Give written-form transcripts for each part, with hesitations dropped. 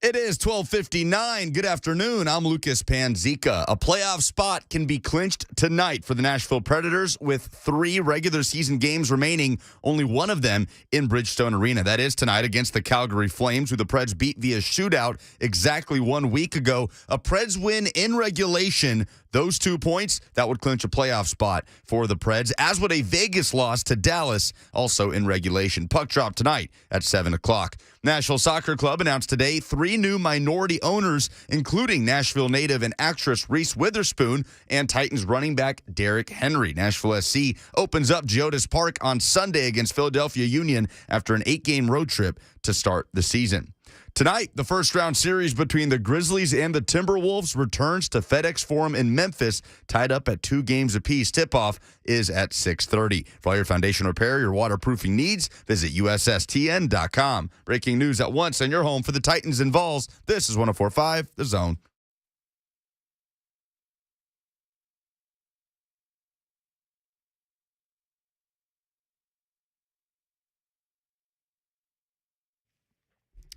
It is 12:59. Good afternoon. I'm Lucas Panzica. A playoff spot can be clinched tonight for the Nashville Predators with 3 regular season games remaining, only one of them in Bridgestone Arena. That is tonight against the Calgary Flames, who the Preds beat via shootout exactly 1 week ago. A Preds win in regulation. Those 2 points, that would clinch a playoff spot for the Preds, as would a Vegas loss to Dallas, also in regulation. Puck drop tonight at 7 o'clock. Nashville Soccer Club announced today 3 new minority owners, including Nashville native and actress Reese Witherspoon and Titans running back Derrick Henry. Nashville SC opens up Geodis Park on Sunday against Philadelphia Union after an 8-game road trip to start the season. Tonight, the first-round series between the Grizzlies and the Timberwolves returns to FedEx Forum in Memphis, tied up at 2 games apiece. Tip-off is at 6:30. For all your foundation repair, your waterproofing needs, visit USSTN.com. Breaking news at once and your home for the Titans and Vols. This is 104.5 The Zone.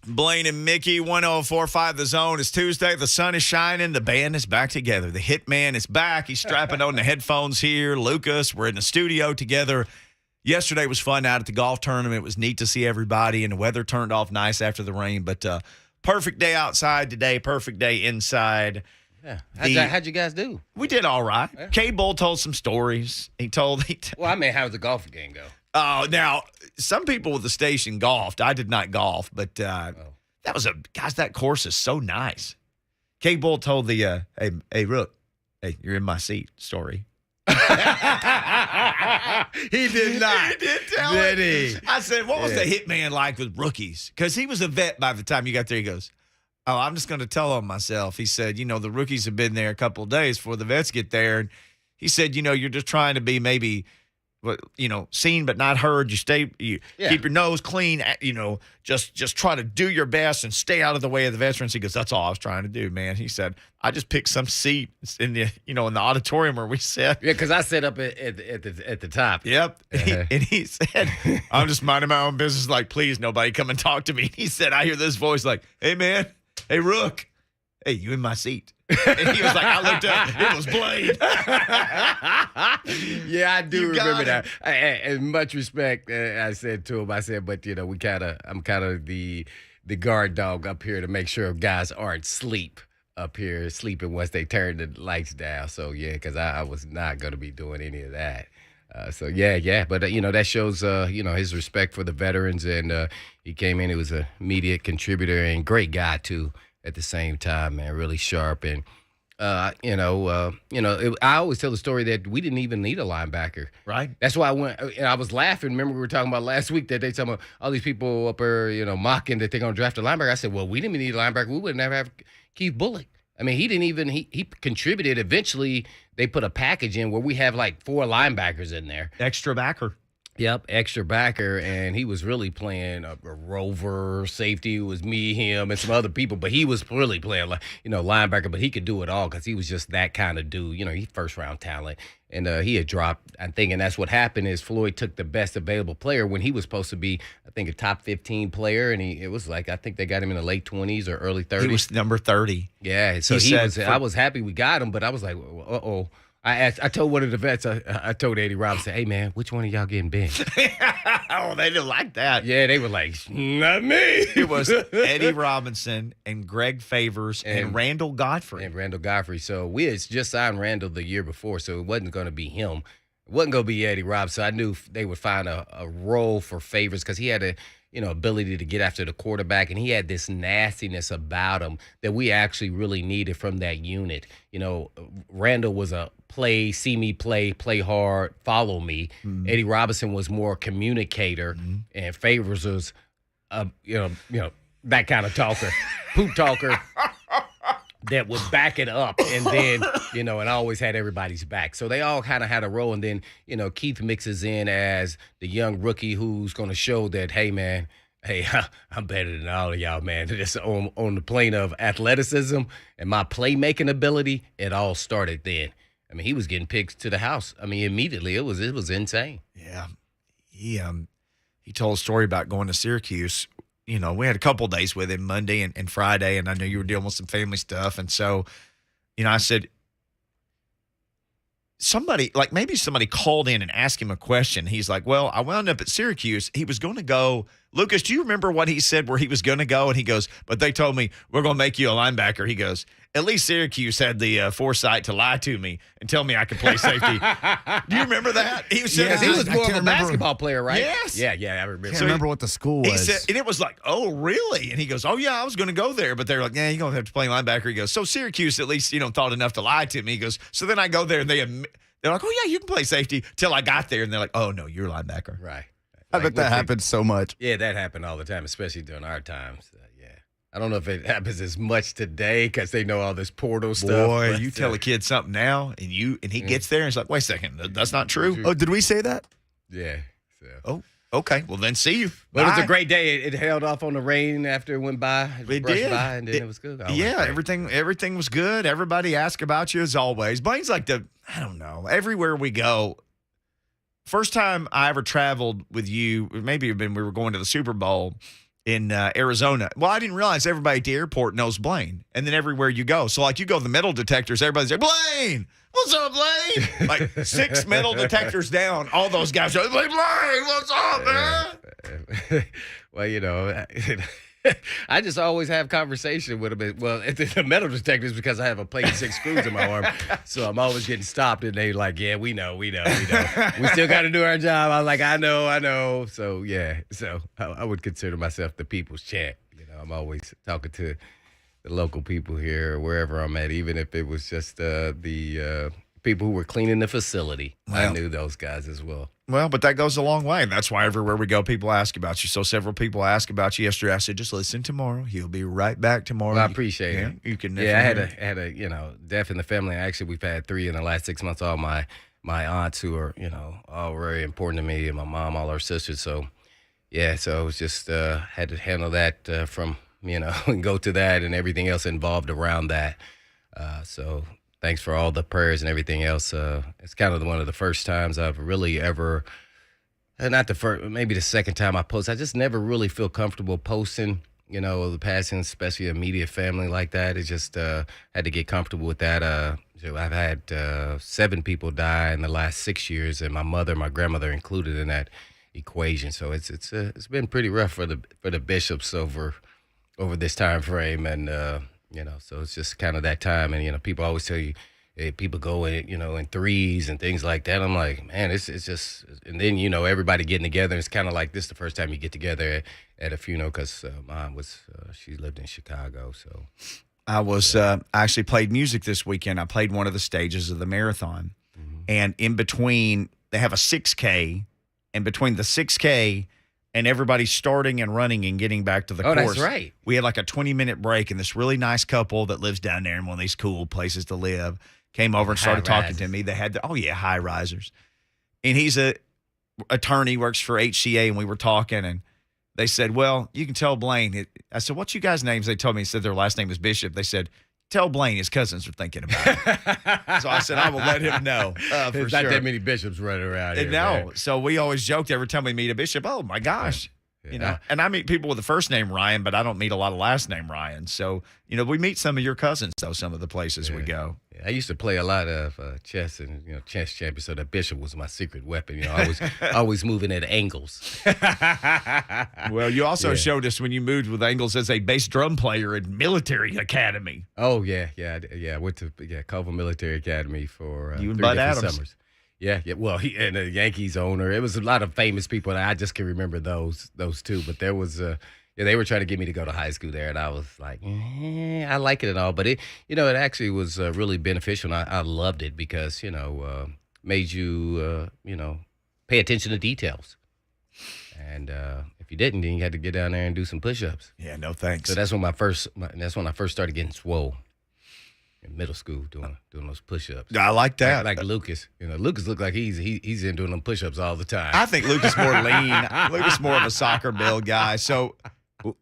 Blaine and Mickey, 104.5 The Zone. It's Tuesday. The sun is shining. The band is back together. The Hitman is back. He's strapping on the headphones here. Lucas, we're in the studio together. Yesterday was fun out at the golf tournament. It was neat to see everybody, and the weather turned off nice after the rain. But perfect day outside today, perfect day inside. Yeah. How'd you guys do? We did all right. Yeah. K-Bull told some stories. Well, How'd the golf game go? Oh, now, some people with the station golfed. I did not golf, but that course is so nice. K-Bull told the, hey, Rook, hey, you're in my seat story. He did not. He did tell Did it. he? I said, what was the Hitman like with rookies? Because he was a vet by the time you got there. He goes, oh, I'm just going to tell on myself. He said, the rookies have been there a couple of days before the vets get there. And he said, you're just trying to be maybe – seen but not heard. You keep your nose clean. Just try to do your best and stay out of the way of the veterans. He goes, that's all I was trying to do, man. He said, I just picked some seat in the in the auditorium where we sat. Yeah, because I sat up at the top. Yep. And he said, I'm just minding my own business. Like, please, nobody come and talk to me. He said, I hear this voice like, hey, man, hey, Rook, hey, you in my seat. And he was like, I looked up, it was Blaine. Yeah, I do remember that. And much respect, I said to him, but I'm kind of the guard dog up here to make sure guys aren't sleeping once they turn the lights down. So yeah, because I was not going to be doing any of that. But that shows his respect for the veterans, and he came in. He was a media contributor and great guy too. At the same time, man, really sharp. And, I always tell the story that we didn't even need a linebacker. Right. That's why I was laughing. Remember we were talking about last week that they talking about all these people up there, mocking that they're going to draft a linebacker. I said, well, we didn't even need a linebacker. We would never have Keith Bullock. I mean, he contributed. Eventually, they put a package in where we have like 4 linebackers in there. Extra backer. Yep, extra backer, and he was really playing a rover safety. It was me, him, and some other people, but he was really playing linebacker. But he could do it all because he was just that kind of dude. He's first-round talent, and he had dropped. I'm thinking that's what happened is Floyd took the best available player when he was supposed to be, I think, a top 15 player, and it was like I think they got him in the late 20s or early 30s. He was number 30. Yeah, so I was happy we got him, but I was like, uh-oh. I told one of the vets, I told Eddie Robinson, hey, man, which one of y'all getting benched? Oh, they didn't like that. Yeah, they were like, not me. It was Eddie Robinson and Greg Favors and Randall Godfrey. So we had just signed Randall the year before, so it wasn't going to be him. It wasn't going to be Eddie Robinson. I knew they would find a role for Favors because he had a ability to get after the quarterback, and he had this nastiness about him that we actually really needed from that unit. Randall was a see me play hard, follow me. Mm-hmm. Eddie Robinson was more communicator, and Favors was, that kind of talker, poop talker. That would back it up and then, and always had everybody's back. So they all kind of had a role. And then, Keith mixes in as the young rookie who's going to show that, hey, man, I'm better than all of y'all, man. Just on the plane of athleticism and my playmaking ability, it all started then. I mean, he was getting picks to the house. I mean, immediately. It was insane. Yeah. He told a story about going to Syracuse. we had a couple days with him Monday and Friday, and I know you were dealing with some family stuff. And so, I said, maybe somebody called in and asked him a question. He's like, well, I wound up at Syracuse. He was going to go. Lucas, do you remember what he said where he was going to go? And he goes, but they told me we're going to make you a linebacker. He goes, at least Syracuse had the foresight to lie to me and tell me I could play safety. Do you remember that? He was, he was more of a basketball player, right? Yes. Yeah, I remember. I can't remember what the school was. He said, and it was like, oh, really? And he goes, oh, yeah, I was going to go there. But they're like, yeah, you're going to have to play linebacker. He goes, so Syracuse at least, thought enough to lie to me. He goes, so then I go there and they're like, oh, yeah, you can play safety till I got there. And they're like, oh, no, you're a linebacker. Right. I bet that happens so much. Yeah, that happened all the time, especially during our times. I don't know if it happens as much today because they know all this portal stuff. Boy, you tell a kid something now, and he gets there, and it's like, wait a second, that's not true. Oh, did we say that? Yeah. So. Oh, okay. Well, then see you. But it was a great day. It held off on the rain after it went by. It did. By, and then it was good. Everything was good. Everybody asked about you as always. Blaine's like I don't know, everywhere we go. First time I ever traveled with you, maybe we were going to the Super Bowl in Arizona. Well, I didn't realize everybody at the airport knows Blaine. And then everywhere you go. So, like, you go to the metal detectors, everybody's like, Blaine! What's up, Blaine? Like, 6 metal detectors down. All those guys are like, Blaine, what's up, man? Well, I just always have conversation with them. Well, at the metal detectors because I have a plate of 6 screws in my arm. So I'm always getting stopped, and they like, yeah, we know. We still got to do our job. I'm like, I know. So, yeah. So I would consider myself the people's champ. I'm always talking to the local people here or wherever I'm at, even if it was just the people who were cleaning the facility. I knew those guys as well. Well, but that goes a long way. And that's why everywhere we go, people ask about you. So several people asked about you yesterday. I said, just listen tomorrow. He'll be right back tomorrow. Well, I appreciate it. You can I had a death in the family. Actually, we've had 3 in the last 6 months. All my aunts who are, all very important to me, and my mom, all our sisters. So, yeah, so it was just had to handle that from, and go to that and everything else involved around that. So thanks for all the prayers and everything else. It's kind of one of the first times I've really ever, not the first, maybe the second time I post. I just never really feel comfortable posting, the passing, especially a media family like that. It just had to get comfortable with that. I've had 7 people die in the last 6 years, and my grandmother included in that equation. So it's been pretty rough for the bishops over this time frame, and so it's just kind of that time. And people always tell you, hey, people go in in threes and things like that. I'm like, man, it's just, and then everybody getting together. It's kind of like this the first time you get together at a funeral because mom was she lived in Chicago, so. I was I actually played music this weekend. I played one of the stages of the marathon, and in between they have a 6K, and between the 6K and everybody starting and running and getting back to the course. That's right. We had like a 20-minute break, and this really nice couple that lives down there in one of these cool places to live came over and started talking to me. They had high risers. And he's a attorney, works for HCA, and we were talking, and they said, well, you can tell Blaine. I said, what's you guys' names? They told me, said their last name is Bishop. They said, tell Blaine his cousins are thinking about it. So I said, I will let him know. There's not that many bishops running around here. No. Man. So we always joked every time we meet a bishop, oh, my gosh. Yeah. And I meet people with the first name Ryan, but I don't meet a lot of last name Ryan. So, we meet some of your cousins, though, some of the places we go. Yeah, I used to play a lot of chess and, chess champion, so that bishop was my secret weapon. I was always moving at angles. Well, you also showed us when you moved with angles as a bass drum player in military academy. Oh, yeah. I went to Culver Military Academy for you and 3 Bud different Adams. summers. Yeah. Well, he and the Yankees owner. It was a lot of famous people, and I just can remember those two. But there was they were trying to get me to go to high school there, and I was like, I like it and all, but it actually was really beneficial. And I loved it because made you pay attention to details, and if you didn't, then you had to get down there and do some push-ups. Yeah, no thanks. So that's when I first started getting swole. In middle school, doing those push-ups. I like that. Like Lucas. Lucas looked like he's in doing them push-ups all the time. I think Lucas more lean. Lucas more of a soccer build guy. So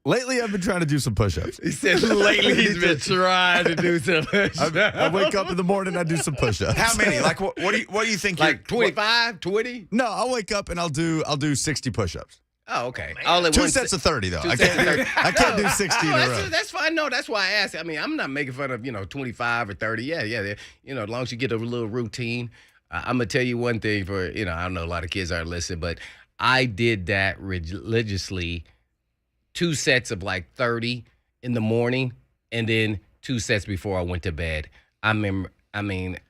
lately, I've been trying to do some push-ups. He said lately he's been trying to do some push-ups. I wake up in the morning, I do some push-ups. How many? Like what do you think? Like 25, 20? No, I'll wake up and I'll do 60 push-ups. Oh, okay. Man. All at Two once. sets of 30, though. Two I sets of 30. can't, I can't do 16 in a row. That's fine. No, that's why I asked. I mean, I'm not making fun of, 25 or 30. Yeah. As long as you get a little routine. I'm going to tell you one thing for, I don't know, a lot of kids aren't listening, but I did that religiously, 2 sets of like 30 in the morning and then 2 sets before I went to bed. I mean,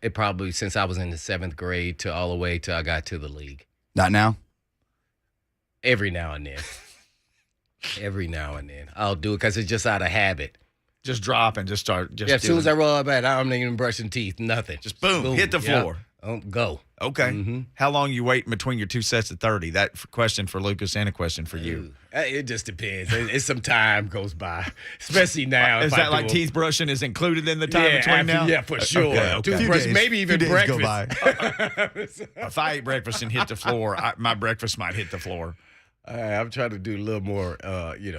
it probably since I was in the 7th grade to all the way till I got to the league. Not now? Every now and then. Every now and then. I'll do it because it's just out of habit. Just drop and just start. Just as soon as I roll up bed, I'm not even brushing teeth, nothing. Just boom, hit the floor. Go. Okay. Mm-hmm. How long you waiting between your 2 sets of 30? That question for Lucas and a question for you. It just depends. It's some time goes by, especially now. Is that like teeth brushing is included in the time between now? Yeah, for sure. Okay. Toothbrush, maybe even breakfast. Go by. If I ate breakfast and hit the floor, my breakfast might hit the floor. I'm trying to do a little more,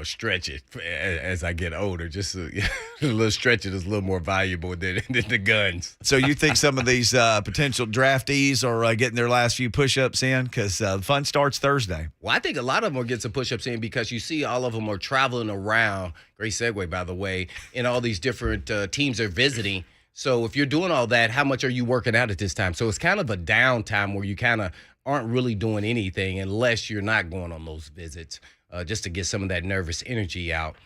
stretch it as I get older. Just a little stretching is a little more valuable than the guns. So you think some of these potential draftees are getting their last few push-ups in? Because the fun starts Thursday. Well, I think a lot of them will get some push-ups in because you see all of them are traveling around. Great segue, by the way, and all these different teams are visiting. So if you're doing all that, how much are you working out at this time? So it's kind of a downtime where you kind of aren't really doing anything unless you're not going on those visits, just to get some of that nervous energy out.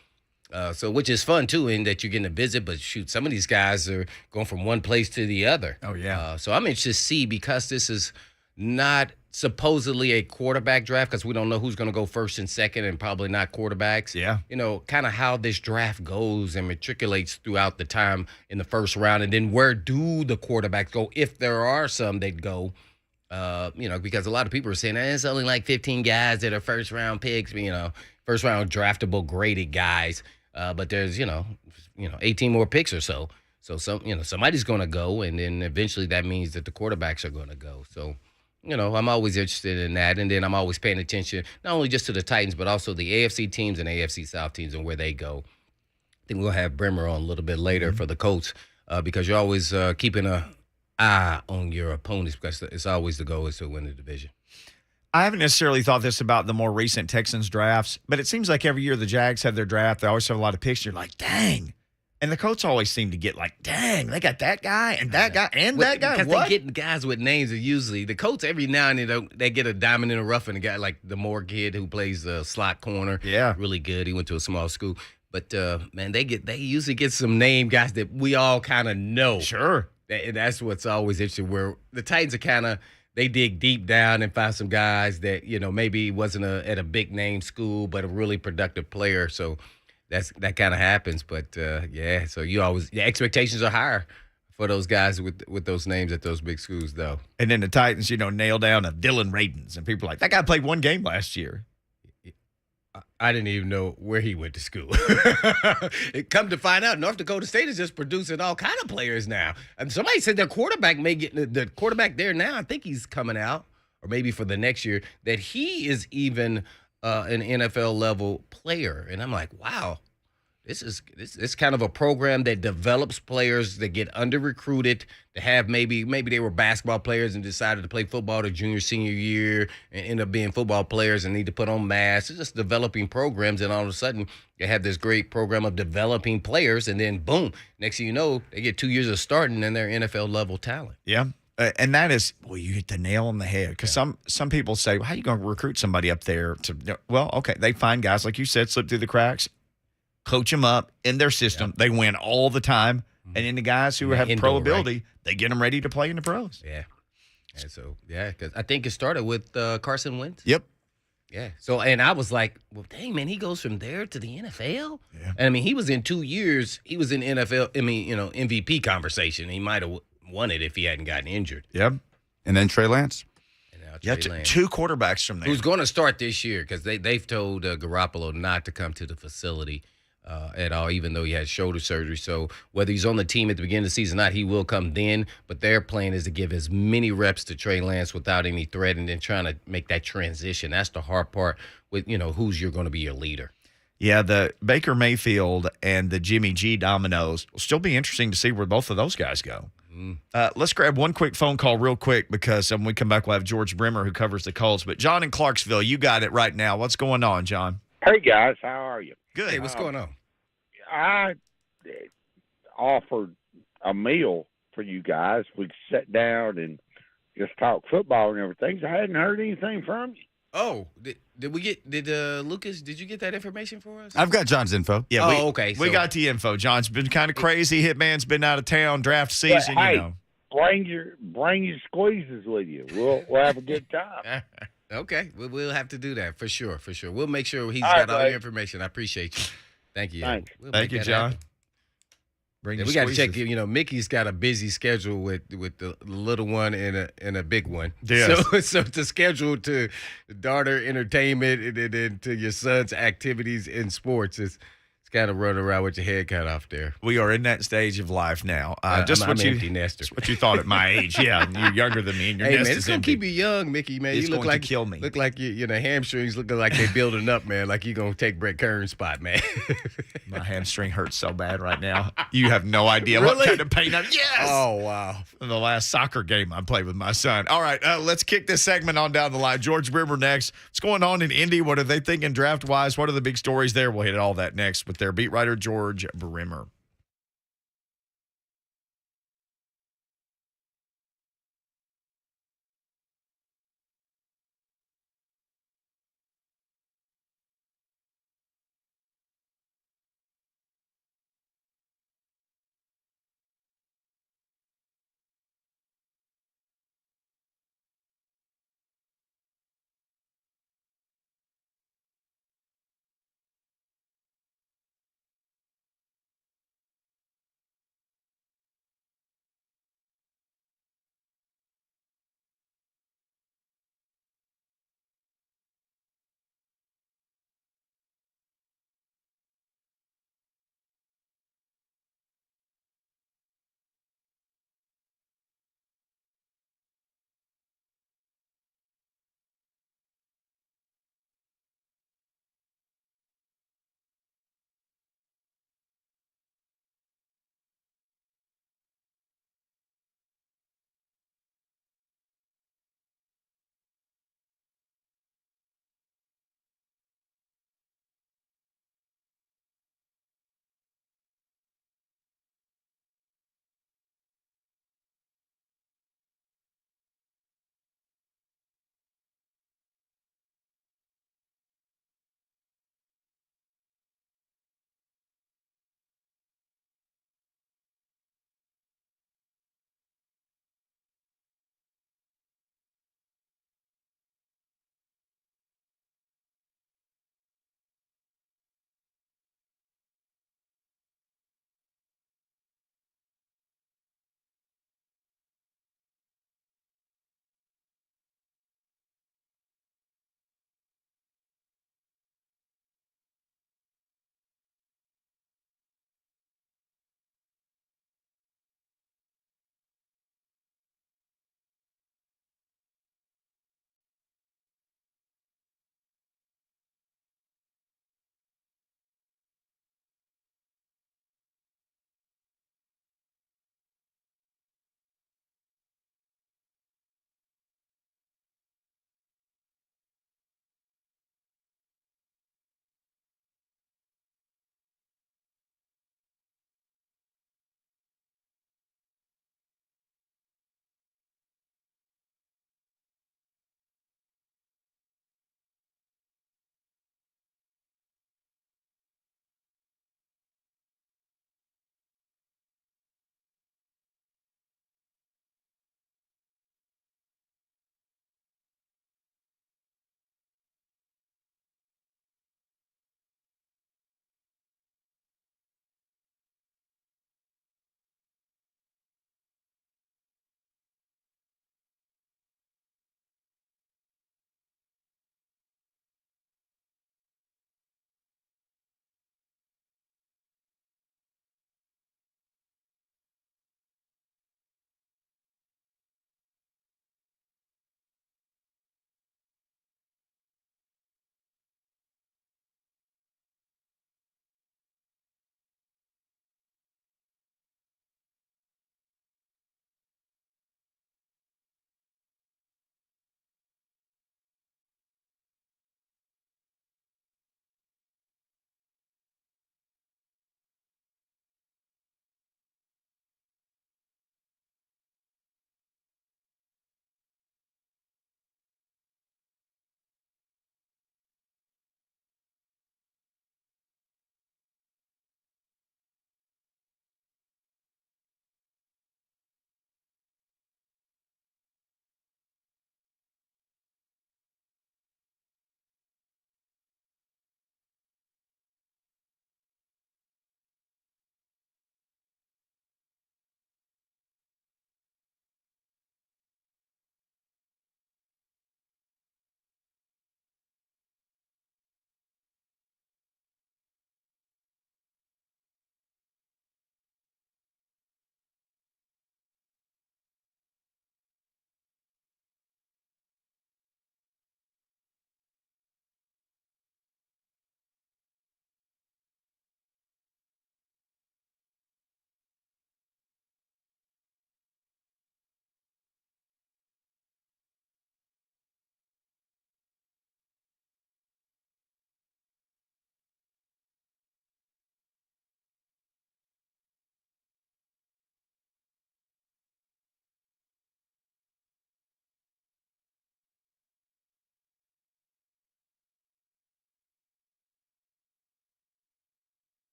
So which is fun, too, in that you're getting a visit. But, shoot, some of these guys are going from one place to the other. Oh, yeah. So I'm interested to see, because this is not supposedly a quarterback draft, because we don't know who's going to go first and second and probably not quarterbacks. Yeah. Kind of how this draft goes and matriculates throughout the time in the first round. And then where do the quarterbacks go, if there are some that go. Because a lot of people are saying it's only like 15 guys that are first-round picks, first-round draftable, graded guys. But there's, 18 more picks or so. So somebody's going to go, and then eventually that means that the quarterbacks are going to go. So, I'm always interested in that, and then I'm always paying attention not only just to the Titans, but also the AFC teams and AFC South teams and where they go. I think we'll have Bremer on a little bit later for the Colts because you're always keeping a eye on your opponents, because it's always the goal is to win the division. I haven't necessarily thought this about the more recent Texans drafts, but it seems like every year the Jags have their draft, they always have a lot of picks. You're like, dang. And the Colts always seem to get like, dang, they got that guy and that guy and that guy. Because what? they get guys with names. Usually the Colts, every now and then they get a diamond in the rough, and a guy like the Moore kid who plays the slot corner. Yeah. Really good. He went to a small school. But, man, they usually get some name guys that we all kind of know. Sure. And that's what's always interesting, where the Titans are kind of, they dig deep down and find some guys that, maybe wasn't at a big name school, but a really productive player. So that kind of happens. But, so the expectations are higher for those guys with those names at those big schools, though. And then the Titans, nail down a Dylan Radins. And people are like, that guy played one game last year. I didn't even know where he went to school. Come to find out, North Dakota State is just producing all kind of players now. And somebody said their quarterback may get the quarterback there now. I think he's coming out, or maybe for the next year, that he is even an NFL level player. And I'm like, wow, this is kind of a program that develops players that get under recruited, to have maybe they were basketball players and decided to play football their junior, senior year and end up being football players and need to put on masks. It's just developing programs, and all of a sudden they have this great program of developing players, and then boom, next thing you know, they get 2 years of starting and they're NFL level talent. Yeah. And that is, you hit the nail on the head. Because some people say, well, how are you going to recruit somebody up there? Well, okay, they find guys, like you said, slip through the cracks, coach them up in their system. Yep. They win all the time. And then the guys who have pro ability, right? They get them ready to play in the pros. Yeah. And so, because I think it started with Carson Wentz. Yep. Yeah. So, and I was like, well, dang, man, he goes from there to the NFL? Yeah. And, he was in 2 years. He was in NFL, MVP conversation. He might have won it if he hadn't gotten injured. Yep. And then Trey Lance. Two quarterbacks from there. Who's going to start this year, because they've told Garoppolo not to come to the facility at all, even though he had shoulder surgery. So whether he's on the team at the beginning of the season or not, he will come then. But their plan is to give as many reps to Trey Lance without any threat, and then trying to make that transition. That's the hard part with, who's you're going to be your leader. Yeah, the Baker Mayfield and the Jimmy G dominoes will still be interesting to see where both of those guys go. Let's grab one quick phone call real quick because when we come back, we'll have George Bremer who covers the Colts. But John in Clarksville, you got it right now. What's going on, John? Hey, guys, how are you? Good. Hey, what's going on? I offered a meal for you guys. We could sit down and just talk football and everything. So I hadn't heard anything from you. Oh, did we get Lucas? Did you get that information for us? I've got John's info. Yeah. Okay. We got the info. John's been kind of crazy. Hitman's been out of town. Draft season, But, hey, you know. bring your squeezes with you. We'll have a good time. Okay, we'll have to do that for sure. We'll make sure he's All right, got all your buddy. information. I appreciate you. Thank you. Thanks. We'll Thank make you, that John. happen. Bring Yeah, your we got to check. squeezes. You know, Mickey's got a busy schedule with the little one and a big one. Yes. So to schedule to daughter entertainment and then to your son's activities in sports, it's kind of running around with your head cut off there. We are in that stage of life now. Just I'm what an you empty nester. just what you thought at my age. Yeah, and you're younger than me, and your Hey nest man, is it's gonna empty. keep you young, Mickey. Man, It's you look going to like kill me. Look like you know hamstrings looking like they building up, man. Like you gonna take Brett Kern's spot, man. My hamstring hurts so bad right now. You have no idea Really? what kind of pain I'm. Yes. Oh wow. In the last soccer game I played with my son. All right, let's kick this segment on down the line. George Bremer next. What's going on in Indy? What are they thinking draft-wise? What are the big stories there? We'll hit all that next with their beat writer, George Bremer.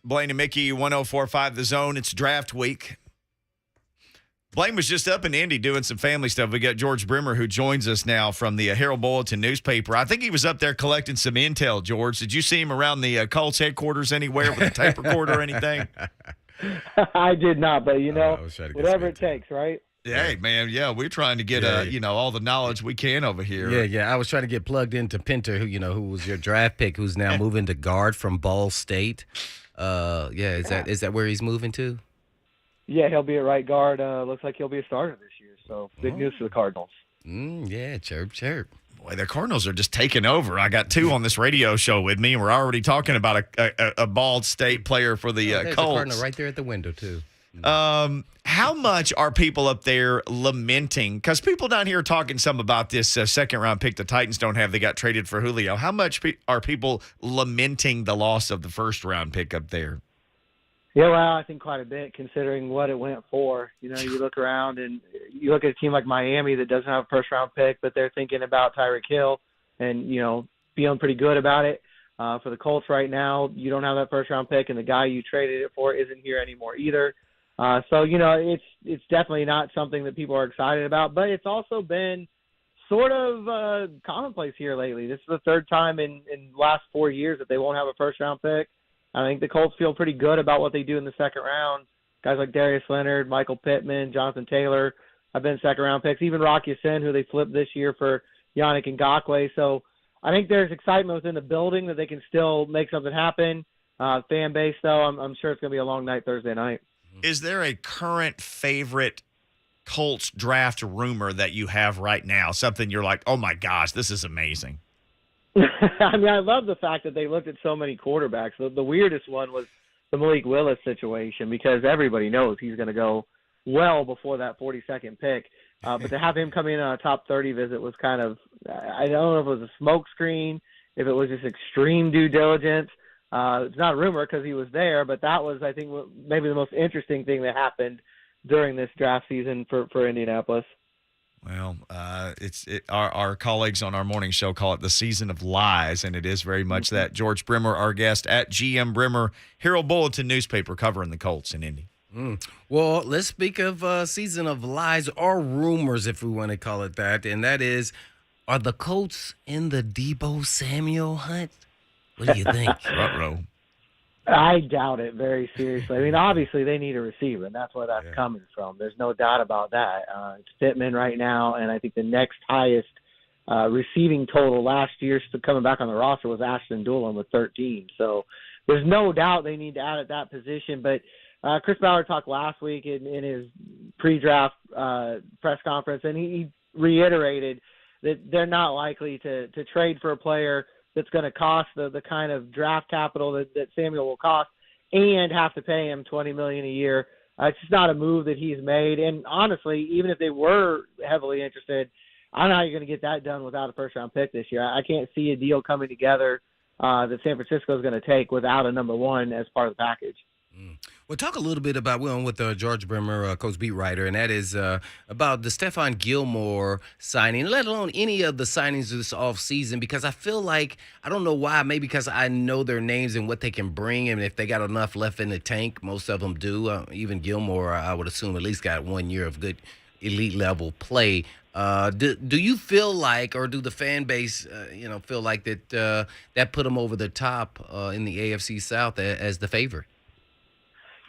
Blaine and Mickey, 104.5 The Zone. It's draft week. Blaine was just up in Indy doing some family stuff. We got George Bremer, who joins us now from the Herald Bulletin newspaper. I think he was up there collecting some intel, George. Did you see him around the Colts headquarters anywhere with a tape recorder or anything? I did not, but, whatever it intel. takes, right? Hey, man, we're trying to get, all the knowledge we can over here. Yeah. I was trying to get plugged into Pinter, who was your draft pick, who's now moving to guard from Ball State. Is that where he's moving to? Yeah, he'll be at right guard. Looks like he'll be a starter this year, so big news for the Cardinals. Chirp. Boy, the Cardinals are just taking over. I got two on this radio show with me, and we're already talking about a Ball State player for the There's Colts. a Cardinal right there at the window, too. How much are people up there lamenting? Because people down here are talking some about this second-round pick the Titans don't have. They got traded for Julio. How much are people lamenting the loss of the first-round pick up there? Yeah, well, I think quite a bit considering what it went for. You look around and you look at a team like Miami that doesn't have a first-round pick, but they're thinking about Tyreek Hill and, feeling pretty good about it. For the Colts right now, you don't have that first-round pick, and the guy you traded it for isn't here anymore either. It's definitely not something that people are excited about, but it's also been sort of commonplace here lately. This is the third time in the last 4 years that they won't have a first-round pick. I think the Colts feel pretty good about what they do in the second round. Guys like Darius Leonard, Michael Pittman, Jonathan Taylor have been second-round picks. Even Rock Ya-Sin, who they flipped this year for Yannick Ngakoue. So I think there's excitement within the building that they can still make something happen. Fan base, though, I'm sure it's going to be a long night Thursday night. Is there a current favorite Colts draft rumor that you have right now? Something you're like, oh, my gosh, this is amazing. I love the fact that they looked at so many quarterbacks. The weirdest one was the Malik Willis situation because everybody knows he's going to go well before that 42nd pick. But to have him come in on a top 30 visit was kind of, I don't know if it was a smoke screen, if it was just extreme due diligence. It's not a rumor because he was there, but that was, I think, maybe the most interesting thing that happened during this draft season for Indianapolis. Well, our colleagues on our morning show call it the season of lies, and it is very much that. George Bremer, our guest at GM Bremer, Herald Bulletin newspaper covering the Colts in Indy. Well, let's speak of season of lies or rumors, if we want to call it that, and that is, are the Colts in the Deebo Samuel hunt? What do you think? Ruh-roh. I doubt it very seriously. Obviously they need a receiver, and that's where that's coming from. There's no doubt about that. It's Pittman right now, and I think the next highest receiving total last year coming back on the roster was Ashton Doolin with 13. So there's no doubt they need to add at that position. But Chris Ballard talked last week in his pre-draft press conference, and he reiterated that they're not likely to trade for a player that's going to cost the kind of draft capital that Samuel will cost and have to pay him $20 million a year. It's just not a move that he's made. And honestly, even if they were heavily interested, I don't know how you're going to get that done without a first-round pick this year. I can't see a deal coming together that San Francisco is going to take without a number one as part of the package. Well, talk a little bit about, with George Bremer, Coach beat writer, and that is about the Stephon Gilmore signing, let alone any of the signings this offseason, because I feel like, I don't know why, maybe because I know their names and what they can bring, and if they got enough left in the tank, most of them do. Even Gilmore, I would assume, at least got 1 year of good elite-level play. Do you feel like, or do the fan base, feel like that put them over the top in the AFC South as the favorite?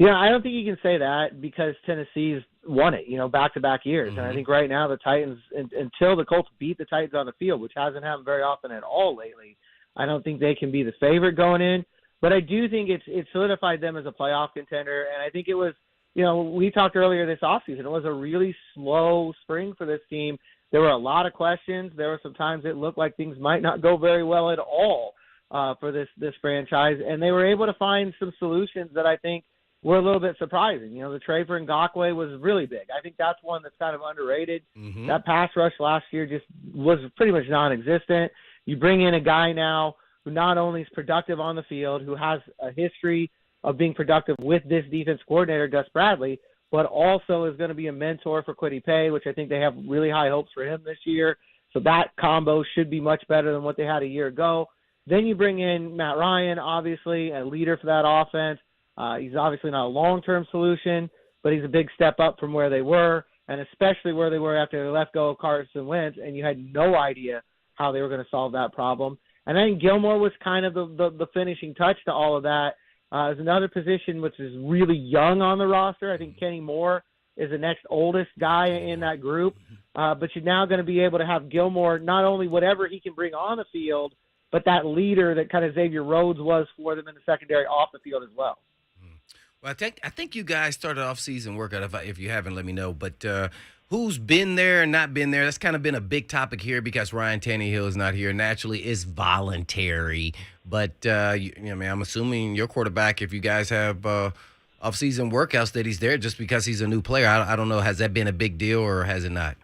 Yeah, I don't think you can say that because Tennessee's won it, back-to-back years. And I think right now the Titans, until the Colts beat the Titans on the field, which hasn't happened very often at all lately, I don't think they can be the favorite going in. But I do think it solidified them as a playoff contender. And I think it was, we talked earlier this offseason, it was a really slow spring for this team. There were a lot of questions. There were some times it looked like things might not go very well at all for this franchise. And they were able to find some solutions that I think were a little bit surprising. The trade for Ngakoue was really big. I think that's one that's kind of underrated. That pass rush last year just was pretty much non-existent. You bring in a guy now who not only is productive on the field, who has a history of being productive with this defense coordinator, Gus Bradley, but also is going to be a mentor for Kwity Paye, which I think they have really high hopes for him this year. So that combo should be much better than what they had a year ago. Then you bring in Matt Ryan, obviously, a leader for that offense. He's obviously not a long-term solution, but he's a big step up from where they were, and especially where they were after they let go of Carson Wentz, and you had no idea how they were going to solve that problem. And I think Gilmore was kind of the finishing touch to all of that. There's another position which is really young on the roster. I think Kenny Moore is the next oldest guy in that group. But you're now going to be able to have Gilmore, not only whatever he can bring on the field, but that leader that kind of Xavier Rhodes was for them in the secondary off the field as well. Well, I think you guys started off-season workout. If you haven't, let me know. But who's been there and not been there? That's kind of been a big topic here because Ryan Tannehill is not here. Naturally, it's voluntary. But I'm assuming your quarterback, if you guys have off-season workouts, that he's there just because he's a new player. I don't know. Has that been a big deal or has it not?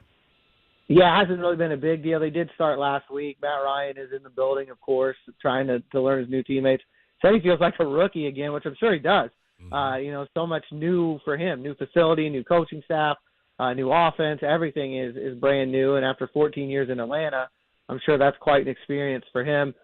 Yeah, it hasn't really been a big deal. They did start last week. Matt Ryan is in the building, of course, trying to learn his new teammates. Said he feels like a rookie again, which I'm sure he does. So much new for him, new facility, new coaching staff, new offense, everything is brand new. And after 14 years in Atlanta, I'm sure that's quite an experience for him.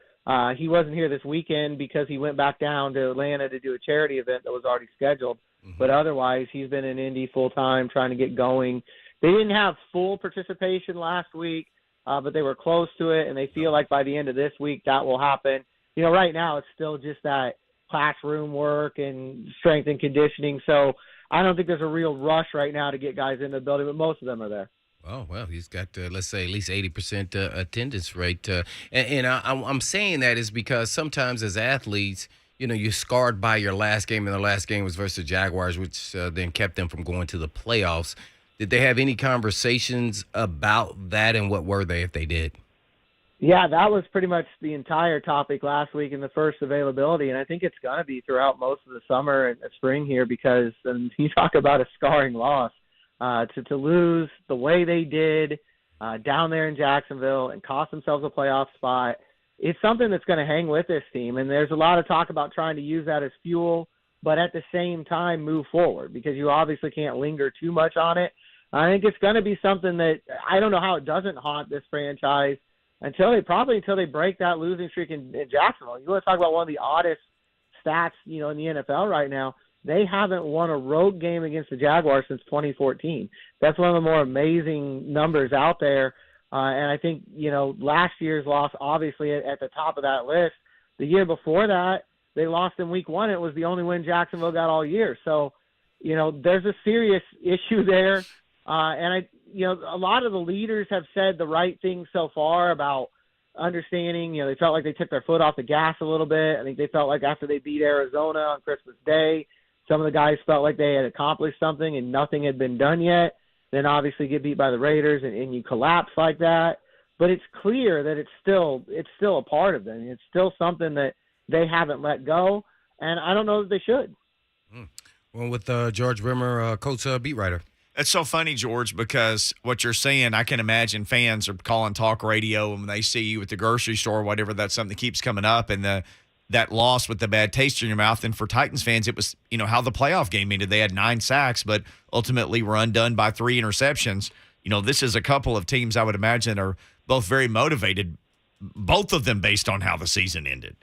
He wasn't here this weekend because he went back down to Atlanta to do a charity event that was already scheduled. But otherwise, he's been in Indy full time trying to get going. They didn't have full participation last week, but they were close to it, and they feel like by the end of this week that will happen. Right now it's still just that classroom work and strength and conditioning. So I don't think there's a real rush right now to get guys in the building, but most of them are there. Oh, well, he's got, let's say, at least 80% attendance rate. And I'm saying that is because sometimes as athletes, you're scarred by your last game, and the last game was versus the Jaguars, which then kept them from going to the playoffs. Did they have any conversations about that, and what were they if they did? Yeah, that was pretty much the entire topic last week in the first availability, and I think it's going to be throughout most of the summer and spring here because you talk about a scarring loss. To lose the way they did down there in Jacksonville and cost themselves a playoff spot, it's something that's going to hang with this team, and there's a lot of talk about trying to use that as fuel, but at the same time move forward because you obviously can't linger too much on it. I think it's going to be something that I don't know how it doesn't haunt this franchise until they break that losing streak in Jacksonville. You want to talk about one of the oddest stats, in the NFL right now. They haven't won a road game against the Jaguars since 2014. That's one of the more amazing numbers out there. And I think, last year's loss, obviously at the top of that list. The year before that, they lost in week 1. It was the only win Jacksonville got all year. So, there's a serious issue there. And a lot of the leaders have said the right things so far about understanding, they felt like they took their foot off the gas a little bit. I think they felt like after they beat Arizona on Christmas Day, some of the guys felt like they had accomplished something and nothing had been done yet. Then obviously get beat by the Raiders and you collapse like that. But it's clear that it's still a part of them. It's still something that they haven't let go. And I don't know that they should. Well, with George Bremer, Colts beat writer. It's so funny, George, because what you're saying, I can imagine fans are calling talk radio when they see you at the grocery store or whatever. That's something that keeps coming up. And that loss with the bad taste in your mouth. And for Titans fans, it was, how the playoff game ended. They had 9 sacks, but ultimately were undone by 3 interceptions. This is a couple of teams I would imagine are both very motivated, both of them based on how the season ended.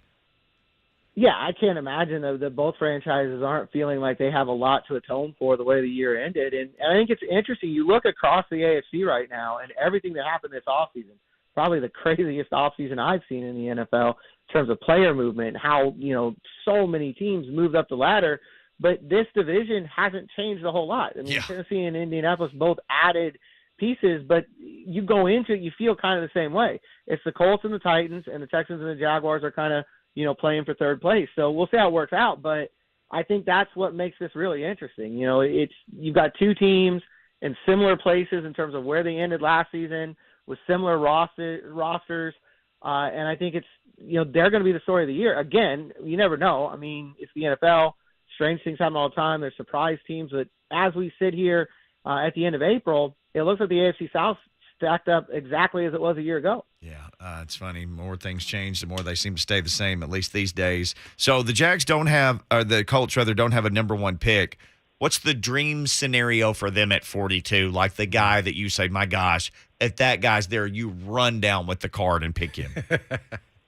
Yeah, I can't imagine that both franchises aren't feeling like they have a lot to atone for the way the year ended. And I think it's interesting. You look across the AFC right now and everything that happened this offseason, probably the craziest offseason I've seen in the NFL in terms of player movement, how, so many teams moved up the ladder. But this division hasn't changed a whole lot. I mean, Tennessee and Indianapolis both added pieces, but you go into it, you feel kind of the same way. It's the Colts and the Titans, and the Texans and the Jaguars are kind of, playing for third place. So we'll see how it works out, but I think that's what makes this really interesting. You've got 2 teams in similar places in terms of where they ended last season with similar rosters, and I think it's, they're going to be the story of the year. Again, you never know. I mean, it's the NFL. Strange things happen all the time. There's surprise teams, but as we sit here at the end of April, it looks like the AFC South stacked up exactly as it was a year ago. Yeah, it's funny. More things change, the more they seem to stay the same, at least these days. So the Jags don't have, or the Colts rather, don't have a number 1 pick. What's the dream scenario for them at 42? Like the guy that you say, my gosh, if that guy's there, you run down with the card and pick him.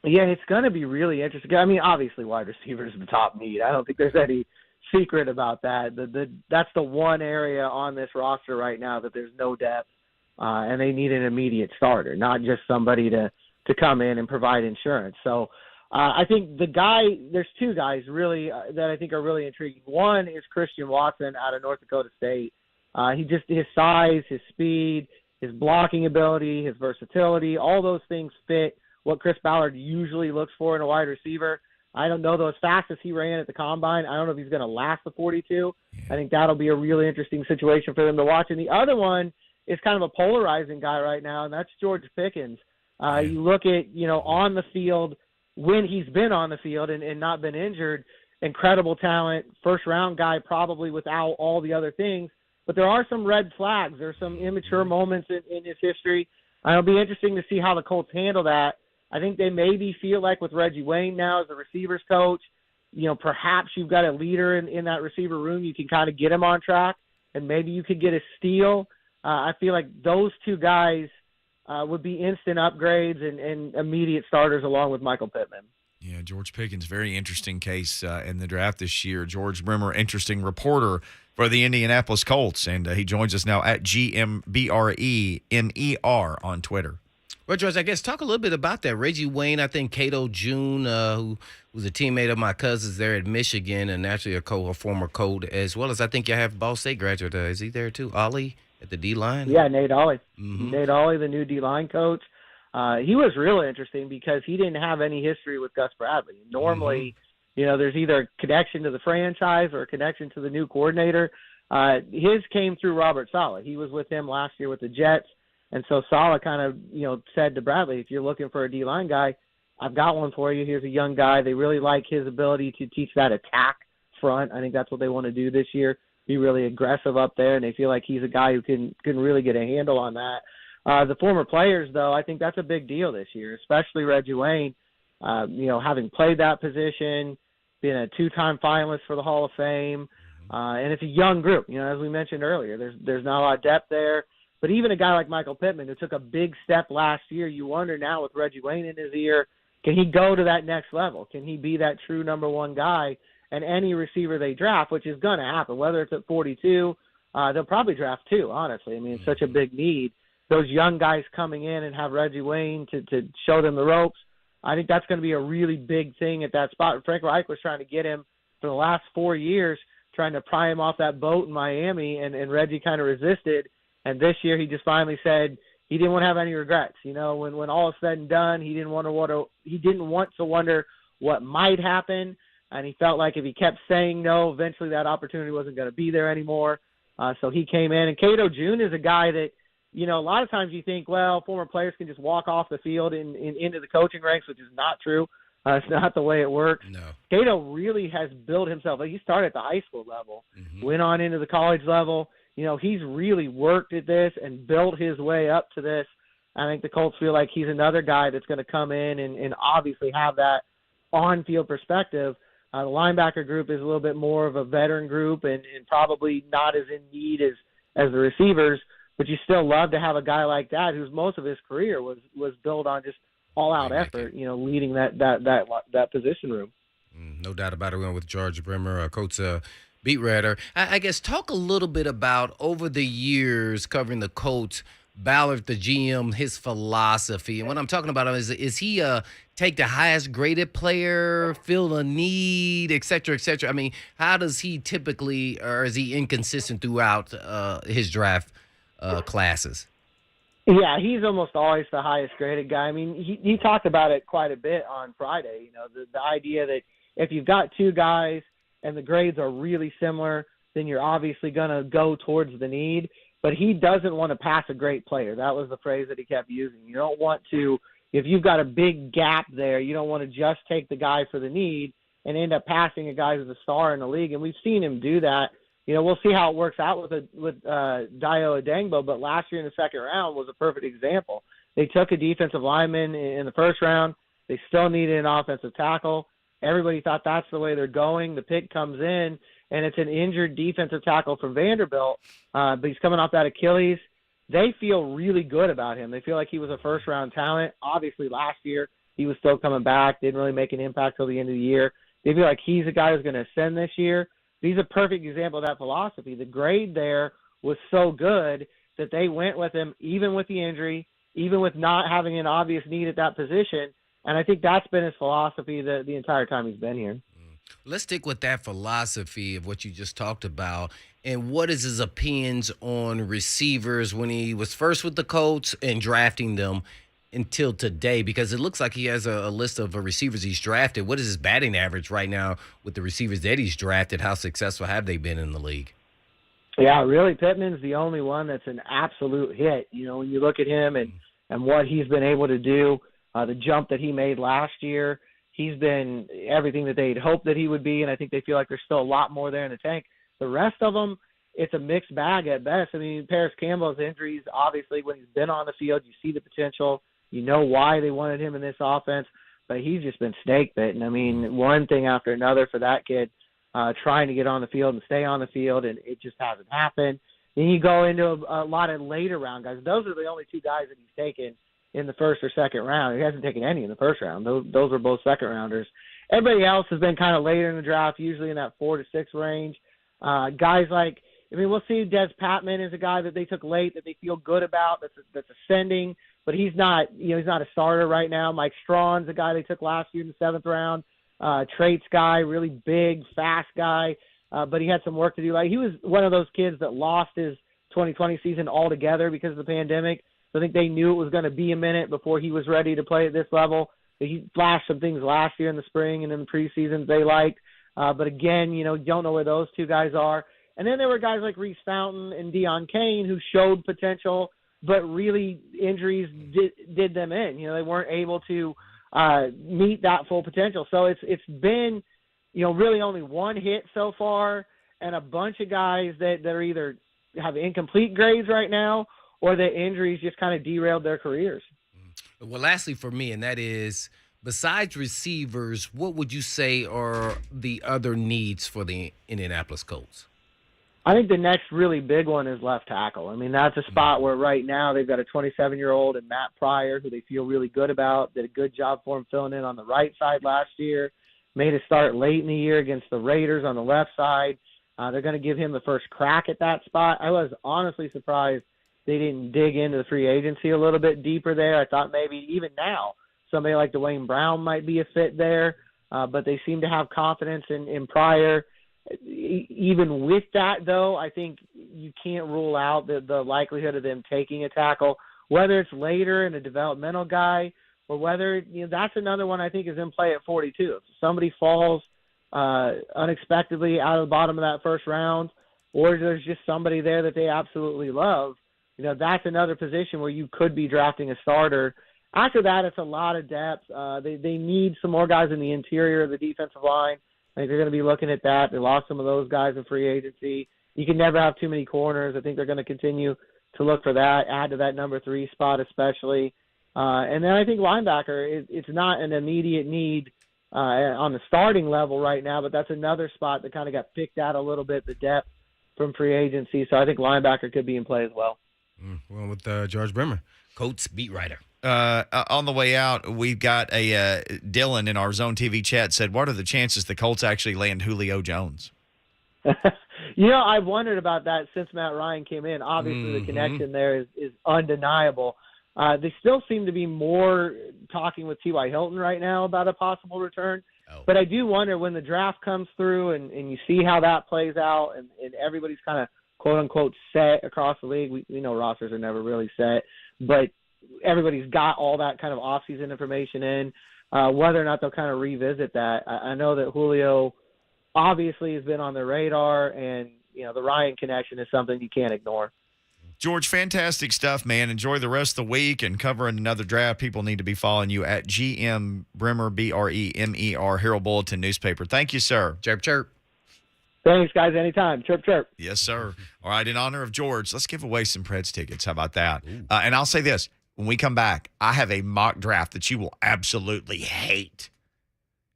Yeah, it's going to be really interesting. I mean, obviously wide receiver is the top need. I don't think there's any secret about that. That's the one area on this roster right now that there's no depth, and they need an immediate starter, not just somebody to come in and provide insurance. So I think there's two guys really that I think are really intriguing. One is Christian Watson out of North Dakota State. His size, his speed, his blocking ability, his versatility, all those things fit what Chris Ballard usually looks for in a wide receiver. I don't know, though, as fast as he ran at the Combine, I don't know if he's going to last the 42. Yeah. I think that'll be a really interesting situation for them to watch. And the other one is kind of a polarizing guy right now, and that's George Pickens. You look at, on the field, when he's been on the field and not been injured, incredible talent, first-round guy probably without all the other things. But there are some red flags. There's some immature moments in his history. It'll be interesting to see how the Colts handle that. I think they maybe feel like with Reggie Wayne now as the receivers coach, perhaps you've got a leader in that receiver room. You can kind of get him on track, and maybe you could get a steal. I feel like those two guys would be instant upgrades and immediate starters along with Michael Pittman. Yeah, George Pickens, very interesting case in the draft this year. George Bremer, interesting reporter for the Indianapolis Colts, and he joins us now at GMBRENER on Twitter. Well, George, I guess talk a little bit about that. Reggie Wayne, I think Cato June, who was a teammate of my cousin's there at Michigan and actually a former Colt, as well as I think you have Ball State graduate. Is he there too? Ollie at the D-line? Yeah, Nate Ollie. Mm-hmm. Nate Ollie, the new D-line coach. He was really interesting because he didn't have any history with Gus Bradley. Normally, there's either a connection to the franchise or a connection to the new coordinator. His came through Robert Saleh. He was with him last year with the Jets. And so Saleh kind of, said to Bradley, if you're looking for a D-line guy, I've got one for you. Here's a young guy. They really like his ability to teach that attack front. I think that's what they want to do this year, be really aggressive up there, and they feel like he's a guy who can really get a handle on that. The former players, though, I think that's a big deal this year, especially Reggie Wayne, having played that position, being a two-time finalist for the Hall of Fame, and it's a young group. As we mentioned earlier, there's not a lot of depth there. But even a guy like Michael Pittman, who took a big step last year, you wonder now with Reggie Wayne in his ear, can he go to that next level? Can he be that true number one guy? And any receiver they draft, which is going to happen, whether it's at 42, they'll probably draft two, honestly. I mean, it's such a big need. Those young guys coming in and have Reggie Wayne to show them the ropes, I think that's going to be a really big thing at that spot. Frank Reich was trying to get him for the last 4 years, trying to pry him off that boat in Miami, and Reggie kind of resisted. And this year, he just finally said he didn't want to have any regrets. When all is said and done, he didn't want to wonder what might happen, and he felt like if he kept saying no, eventually that opportunity wasn't going to be there anymore. So he came in, and Cato June is a guy that, a lot of times you think, well, former players can just walk off the field and into the coaching ranks, which is not true. It's not the way it works. No. Cato really has built himself. He started at the high school level, went on into the college level. He's really worked at this and built his way up to this. I think the Colts feel like he's another guy that's going to come in and obviously have that on-field perspective. The linebacker group is a little bit more of a veteran group and probably not as in need as the receivers, but you still love to have a guy like that whose most of his career was built on just all-out effort, leading that position room. No doubt about it. We went with George Bremer, Colts beat writer. I guess talk a little bit about over the years covering the Colts, Ballard, the GM, his philosophy. And what I'm talking about is he take the highest graded player, fill a need, et cetera, et cetera? I mean, how does he typically, or is he inconsistent throughout his draft classes? Yeah, he's almost always the highest graded guy. I mean, he talked about it quite a bit on Friday, the idea that if you've got two guys and the grades are really similar, then you're obviously going to go towards the need. But he doesn't want to pass a great player. That was the phrase that he kept using. You don't want to, if you've got a big gap there, you don't want to just take the guy for the need and end up passing a guy who's a star in the league. And we've seen him do that. We'll see how it works out with Dio Adangbo, but last year in the second round was a perfect example. They took a defensive lineman in the first round. They still needed an offensive tackle. Everybody thought that's the way they're going. The pick comes in, and it's an injured defensive tackle from Vanderbilt, but he's coming off that Achilles. They feel really good about him. They feel like he was a first-round talent. Obviously, last year he was still coming back, didn't really make an impact till the end of the year. They feel like he's a guy who's going to ascend this year. He's a perfect example of that philosophy. The grade there was so good that they went with him, even with the injury, even with not having an obvious need at that position. And I think that's been his philosophy the entire time he's been here. Let's stick with that philosophy of what you just talked about. And what is his opinions on receivers when he was first with the Colts and drafting them until today? Because it looks like he has a list of receivers he's drafted. What is his batting average right now with the receivers that he's drafted? How successful have they been in the league? Yeah, really, Pittman's the only one that's an absolute hit. You know, when you look at him and what he's been able to do, the jump that he made last year, he's been everything that they'd hoped that he would be, and I think they feel like there's still a lot more there in the tank. The rest of them, it's a mixed bag at best. I mean, Paris Campbell's injuries, obviously, when he's been on the field, you see the potential. You know why they wanted him in this offense, but he's just been snake bitten. I mean, one thing after another for that kid, trying to get on the field and stay on the field, and it just hasn't happened. Then you go into a lot of later round guys. Those are the only two guys that he's taken in the first or second round. He hasn't taken any in the first round. Those were both second rounders. Everybody else has been kind of later in the draft, usually in that 4 to 6 range. Guys like, I mean, we'll see. Des Patman is a guy that they took late that they feel good about. That's ascending, but he's not a starter right now. Mike Strawn's a guy they took last year in the 7th round. Traits guy, really big, fast guy, but he had some work to do. Like, he was one of those kids that lost his 2020 season altogether because of the pandemic. So I think they knew it was going to be a minute before he was ready to play at this level. But he flashed some things last year in the spring and in the preseason they liked. But again, you don't know where those two guys are. And then there were guys like Reese Fountain and Deion Kane who showed potential, but really injuries did them in. They weren't able to meet that full potential. So it's been, really only one hit so far and a bunch of guys that are either have incomplete grades right now or the injuries just kind of derailed their careers. Well, lastly for me, and that is, besides receivers, what would you say are the other needs for the Indianapolis Colts? I think the next really big one is left tackle. I mean, that's a spot where right now they've got a 27-year-old and Matt Pryor, who they feel really good about, did a good job for him filling in on the right side last year, made a start late in the year against the Raiders on the left side. They're going to give him the first crack at that spot. I was honestly surprised they didn't dig into the free agency a little bit deeper there. I thought maybe even now somebody like Dwayne Brown might be a fit there, but they seem to have confidence in Pryor. Even with that, though, I think you can't rule out the likelihood of them taking a tackle, whether it's later in a developmental guy or whether that's another one I think is in play at 42. If somebody falls unexpectedly out of the bottom of that first round, or there's just somebody there that they absolutely love, that's another position where you could be drafting a starter. After that, it's a lot of depth. They need some more guys in the interior of the defensive line. I think they're going to be looking at that. They lost some of those guys in free agency. You can never have too many corners. I think they're going to continue to look for that, add to that number 3 spot especially. And then I think linebacker, it's not an immediate need on the starting level right now, but that's another spot that kind of got picked out a little bit, the depth from free agency. So I think linebacker could be in play as well. Well, with George Bremer, Colts beat writer. On the way out, we've got a Dylan in our Zone TV chat said, what are the chances the Colts actually land Julio Jones? I've wondered about that since Matt Ryan came in. Obviously, the connection there is undeniable. They still seem to be more talking with T.Y. Hilton right now about a possible return. Oh. But I do wonder when the draft comes through and you see how that plays out and everybody's kind of quote-unquote set across the league. We know rosters are never really set, but everybody's got all that kind of off-season information in, whether or not they'll kind of revisit that. I know that Julio obviously has been on their radar, and, the Ryan connection is something you can't ignore. George, fantastic stuff, man. Enjoy the rest of the week and covering another draft. People need to be following you at GM Bremer, Bremer, Herald Bulletin newspaper. Thank you, sir. Chirp, chirp. Thanks, guys. Anytime. Chirp, chirp. Yes, sir. All right, in honor of George, let's give away some Preds tickets. How about that? And I'll say this. When we come back, I have a mock draft that you will absolutely hate.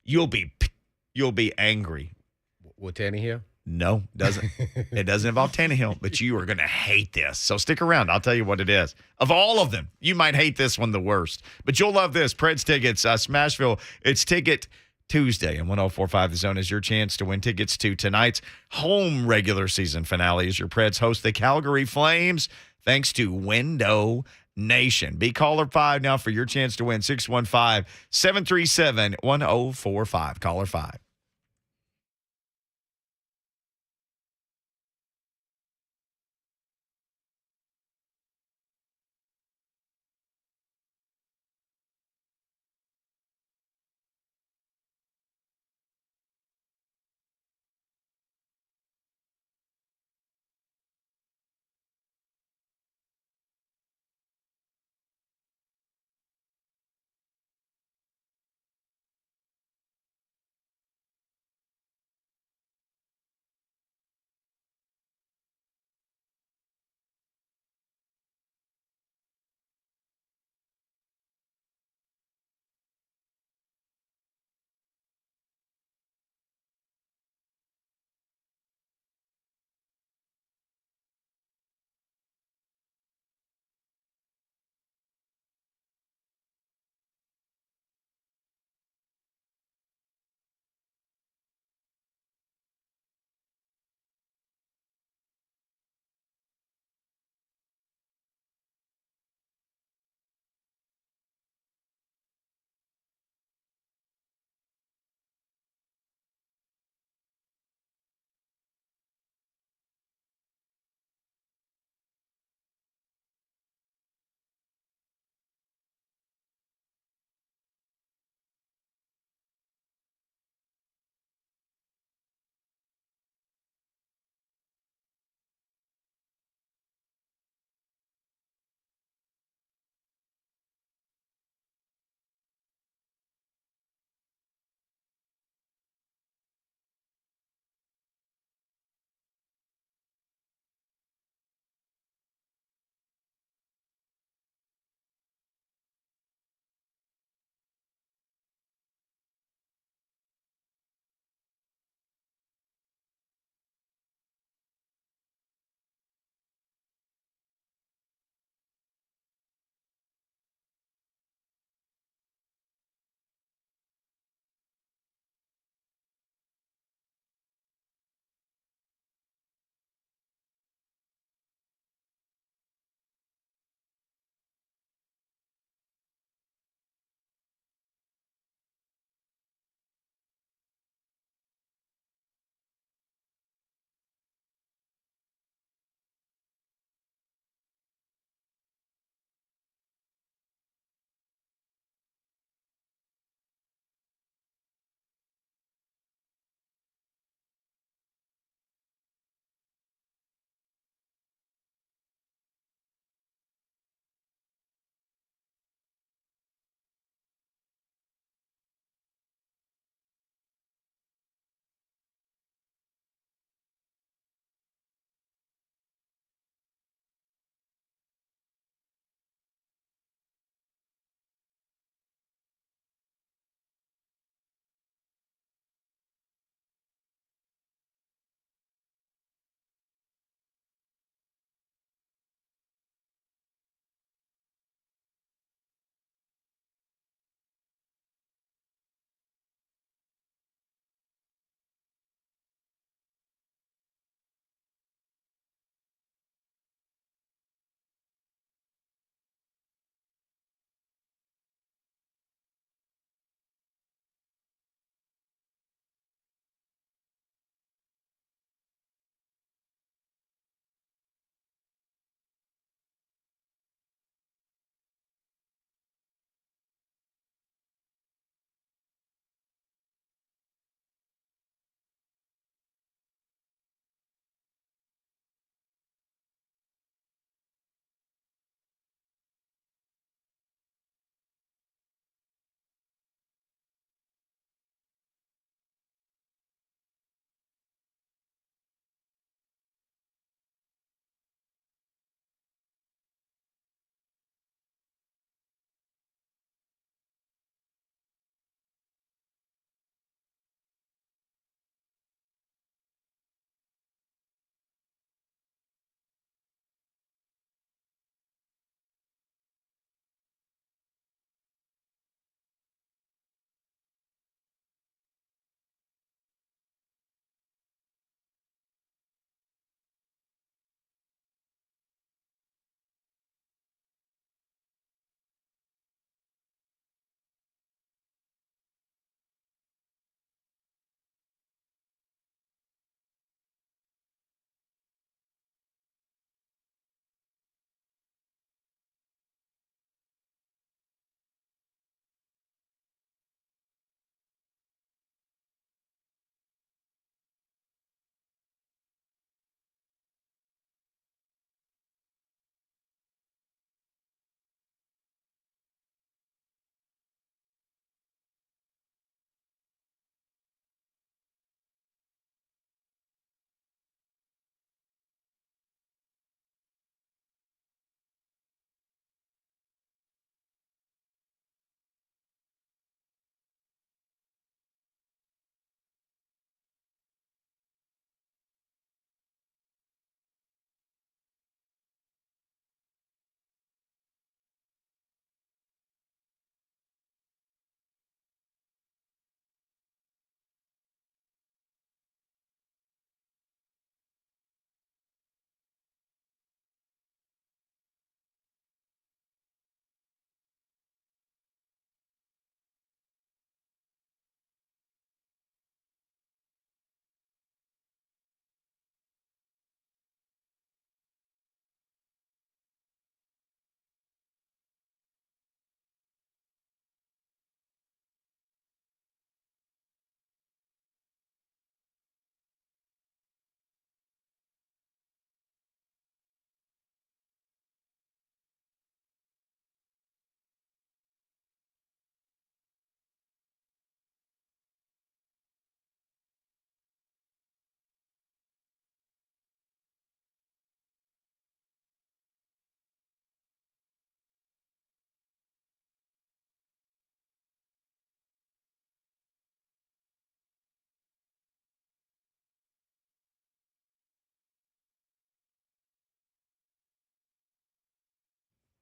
You'll be angry. With Tannehill? No, doesn't. It doesn't involve Tannehill, but you are going to hate this. So stick around. I'll tell you what it is. Of all of them, you might hate this one the worst, but you'll love this. Preds tickets, Smashville. It's ticket Tuesday. And 104.5 The Zone is your chance to win tickets to tonight's home regular season finale as your Preds host the Calgary Flames, thanks to Window Nation. Be caller 5 now for your chance to win. 615-737-1045. Caller 5.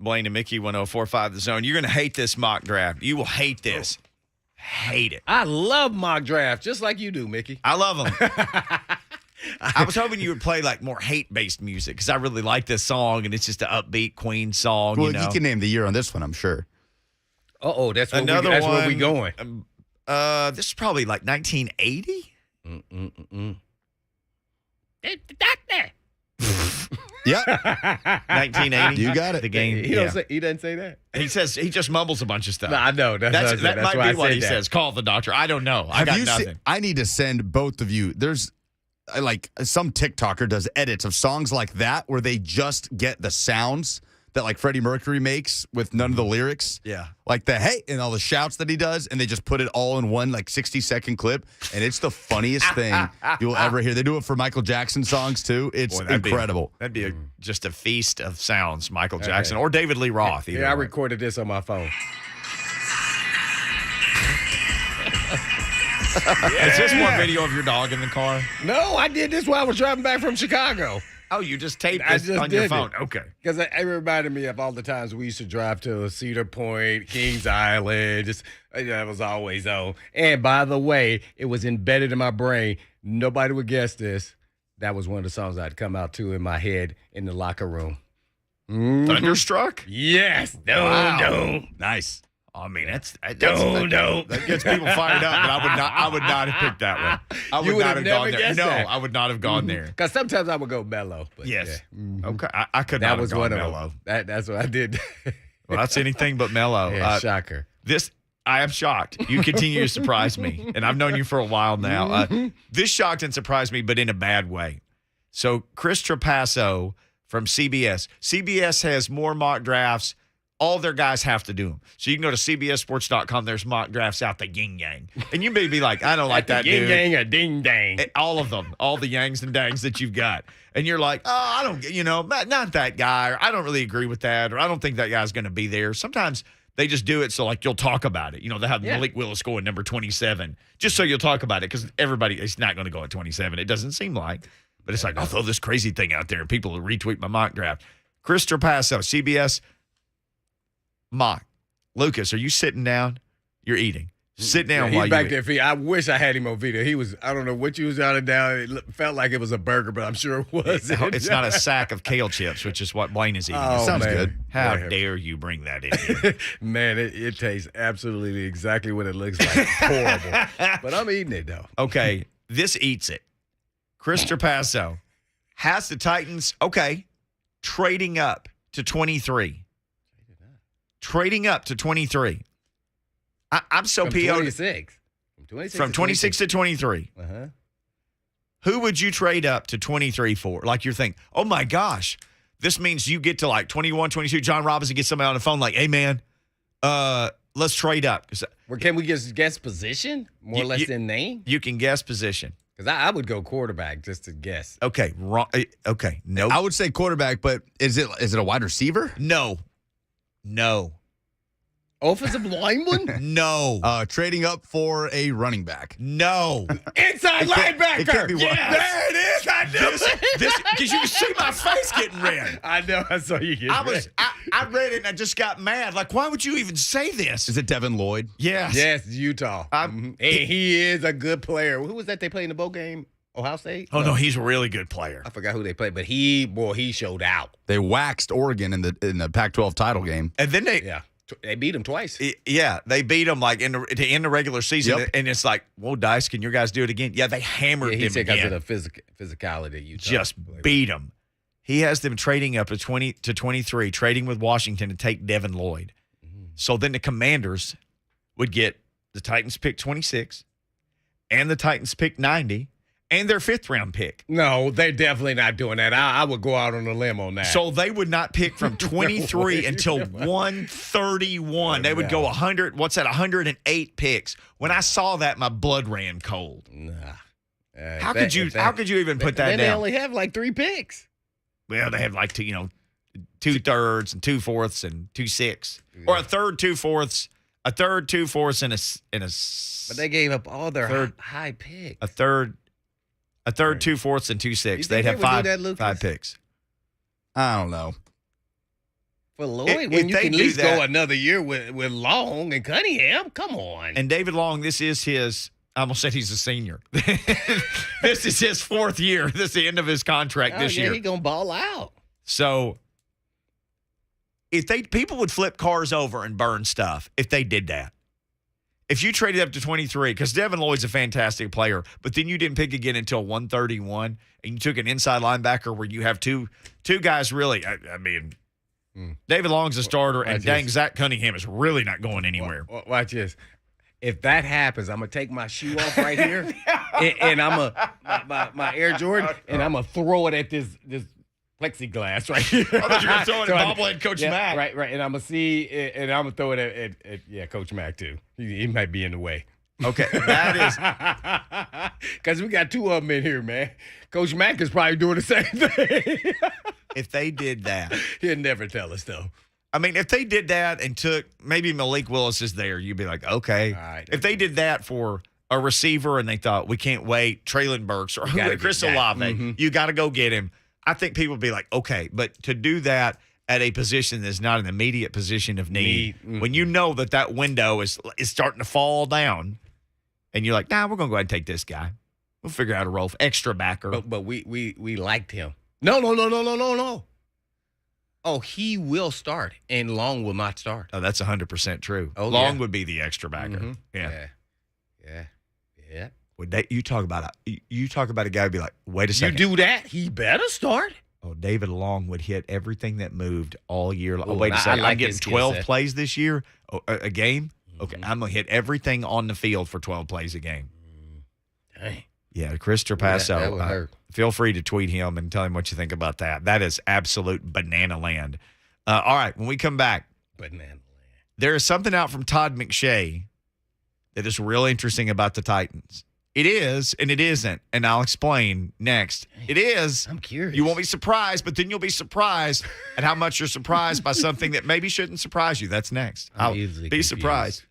Blaine and Mickey 104.5 The Zone. You're going to hate this mock draft. You will hate this. Hate it. I love mock draft, just like you do, Mickey. I love them. I was hoping you would play like more hate-based music because I really like this song, and it's just an upbeat Queen song. Well, you know? you can name the year on this one, I'm sure. That's where Another that's one. where we going. This is probably like 1980. Yep. 1980. You got it. The game. He doesn't say that. He says he just mumbles a bunch of stuff. No, I know. That's might why be what I said he that. says. Call the doctor. I don't know. I Have got you nothing. I need to send both of you. There's like some TikToker does edits of songs like that where they just get the sounds that like Freddie Mercury makes with none of the lyrics. Yeah. Like the hey and all the shouts that he does, and they just put it all in one like 60-second clip, and it's the funniest thing you'll ever hear. They do it for Michael Jackson songs too. It's Boy, that'd incredible. That'd be just a feast of sounds. Michael Jackson or David Lee Roth. Yeah, I way. recorded this on my phone. Is this one video of your dog in the car? No, I did this while I was driving back from Chicago. Oh, you just taped I this just on your did phone. it. Okay. Because it reminded me of all the times we used to drive to Cedar Point, Kings Island. Just that was always on. And by the way, it was embedded in my brain. Nobody would guess this. That was one of the songs I'd come out to in my head in the locker room. Thunderstruck? Yes. Wow. Nice. I mean, that Don't. gets people fired up, but I would not have picked that one. I would You would not have have gone never there. guessed No, that. I would not have gone there. Because sometimes I would go mellow. But Yes. yeah. Okay. I could That not was have one gone of mellow. them. That's what I did. Well, that's anything but mellow. Yeah, shocker. I am shocked. You continue to surprise me, and I've known you for a while now. This shocked and surprised me, but in a bad way. So Chris Trapasso from CBS. CBS has more mock drafts. All their guys have to do them. So you can go to CBSSports.com. There's mock drafts out the yin-yang. And you may be like, I don't like that dude. Yin-yang or ding-dang. All of them. All the yangs and dangs that you've got. And you're like, oh, I don't, not that guy. Or I don't really agree with that. Or I don't think that guy's going to be there. Sometimes they just do it so, like, you'll talk about it. They have Malik Willis going number 27 just so you'll talk about it because everybody is not going to go at 27. It doesn't seem like. But it's like, I'll throw this crazy thing out there and people will retweet my mock draft. Chris Trapasso, CBS mock. Lucas, are you sitting down? You're eating. Sit down while he's you back eat. there. I wish I had him on video. He was, I don't know what you was out and down. It felt like it was a burger, but I'm sure it was. It's not a sack of kale chips, which is what Blaine is eating. Oh, Sounds man. good. How Yeah. dare you bring that in here? Man, it tastes absolutely exactly what it looks like. Horrible. But I'm eating it, though. Okay, this eats it. Chris Trapasso has the Titans, trading up to 23. Trading up to 23. I'm so From PO'd. 26. From 26 to 23. Uh-huh. Who would you trade up to 23 for? Like you're thinking, oh my gosh, this means you get to like 21, 22. John Robinson gets somebody on the phone like, hey man, let's trade up. Well, can we just guess position? More or less You- than name? You can guess position. Because I would go quarterback just to guess. Okay, wrong. Okay, no. I would say quarterback, but is it a wide receiver? No. Offensive lineman? No. Trading up for a running back. No. Inside linebacker. it can't be one. Yes. There it is. I knew this because you can see my face getting red. I know. I saw you get I read it and I just got mad. Like, why would you even say this? Is it Devin Lloyd? Yes. Yes, Utah. And he is a good player. Who was that they played in the bowl game? Ohio State? Oh no, he's a really good player. I forgot who they played, but he showed out. They waxed Oregon in the Pac-12 title game. And then they Yeah. They beat him twice. they beat him like to end the regular season, Yep. and it's like, well, Dice, can your guys do it again? Yeah, they hammered He him said because again. of the physicality. Utah Just beat him. He has them trading up to 20 to 23, trading with Washington to take Devin Lloyd. So then the Commanders would get the Titans pick 26, and the Titans pick 90, and their 5th round pick. No, they're definitely not doing that. I would go out on a limb on that. So they would not pick from 23 until 131. They would go 100. What's that? 108 picks. When I saw that, my blood ran cold. nah. How could you even put that then they down? only have like 3 picks. Well, they have like 2 2/3 and 2/4 and 2/6, or a third 2/4, a third 2/4 and a But they gave up all their Third- high picks. a third 2/4 and 2/6. You think They'd they have would do that, Lucas? 5 picks. I don't know. For Lloyd, If when you they can at do least that- go another year with Long and Cunningham, come on. And David Long, this is his. I almost said he's a senior. This is his 4th year. This is the end of his contract this year. He's gonna ball out. So if people would flip cars over and burn stuff if they did that. If you traded up to 23, because Devin Lloyd's a fantastic player, but then you didn't pick again until 131, and you took an inside linebacker where you have two guys really. I mean, David Long's a starter, and dang, Zach Cunningham is really not going anywhere. Watch this. If that happens, I'm gonna take my shoe off right here, and I'm my Air Jordan, and I'm gonna throw it at this plexiglass right here. I thought you were going to throw it at bobblehead Coach Mack. Right. And I'm gonna see, and I'm gonna throw it at Coach Mack too. He might be in the way. Okay, that is because we got 2 of them in here, man. Coach Mack is probably doing the same thing. if they did that. He'll never tell us though. I mean, if they did that and took maybe Malik Willis is there, you'd be like, okay. All right. If they did that for a receiver and they thought we can't wait, Traylon Burks or Chris Olave, you got to go get him. I think people would be like, okay, but to do that at a position that's not an immediate position of need, when you know that window is starting to fall down, and you're like, nah, we're gonna go ahead and take this guy. We'll figure out a role for extra backer. But we liked him. No. Oh, he will start, and Long will not start. Oh, that's 100% true. Oh, Long would be the extra backer. Yeah. You talk about a guy who'd be like, wait a second. You do that, he better start. Oh, David Long would hit everything that moved all year. Ooh, Oh, wait a second. like I'm getting his 12 set. plays this year, a game. Okay, I'm gonna hit everything on the field for 12 plays a game. Dang. Yeah, Chris Trapasso. That would hurt. Feel free to tweet him and tell him what you think about that. That is absolute banana land. All right, when we come back, Banana land. there is something out from Todd McShay that is real interesting about the Titans. It is, and it isn't, and I'll explain next. It is. I'm curious. You won't be surprised, but then you'll be surprised at how much you're surprised by something that maybe shouldn't surprise you. That's next. I'm I'll easily be confused. surprised.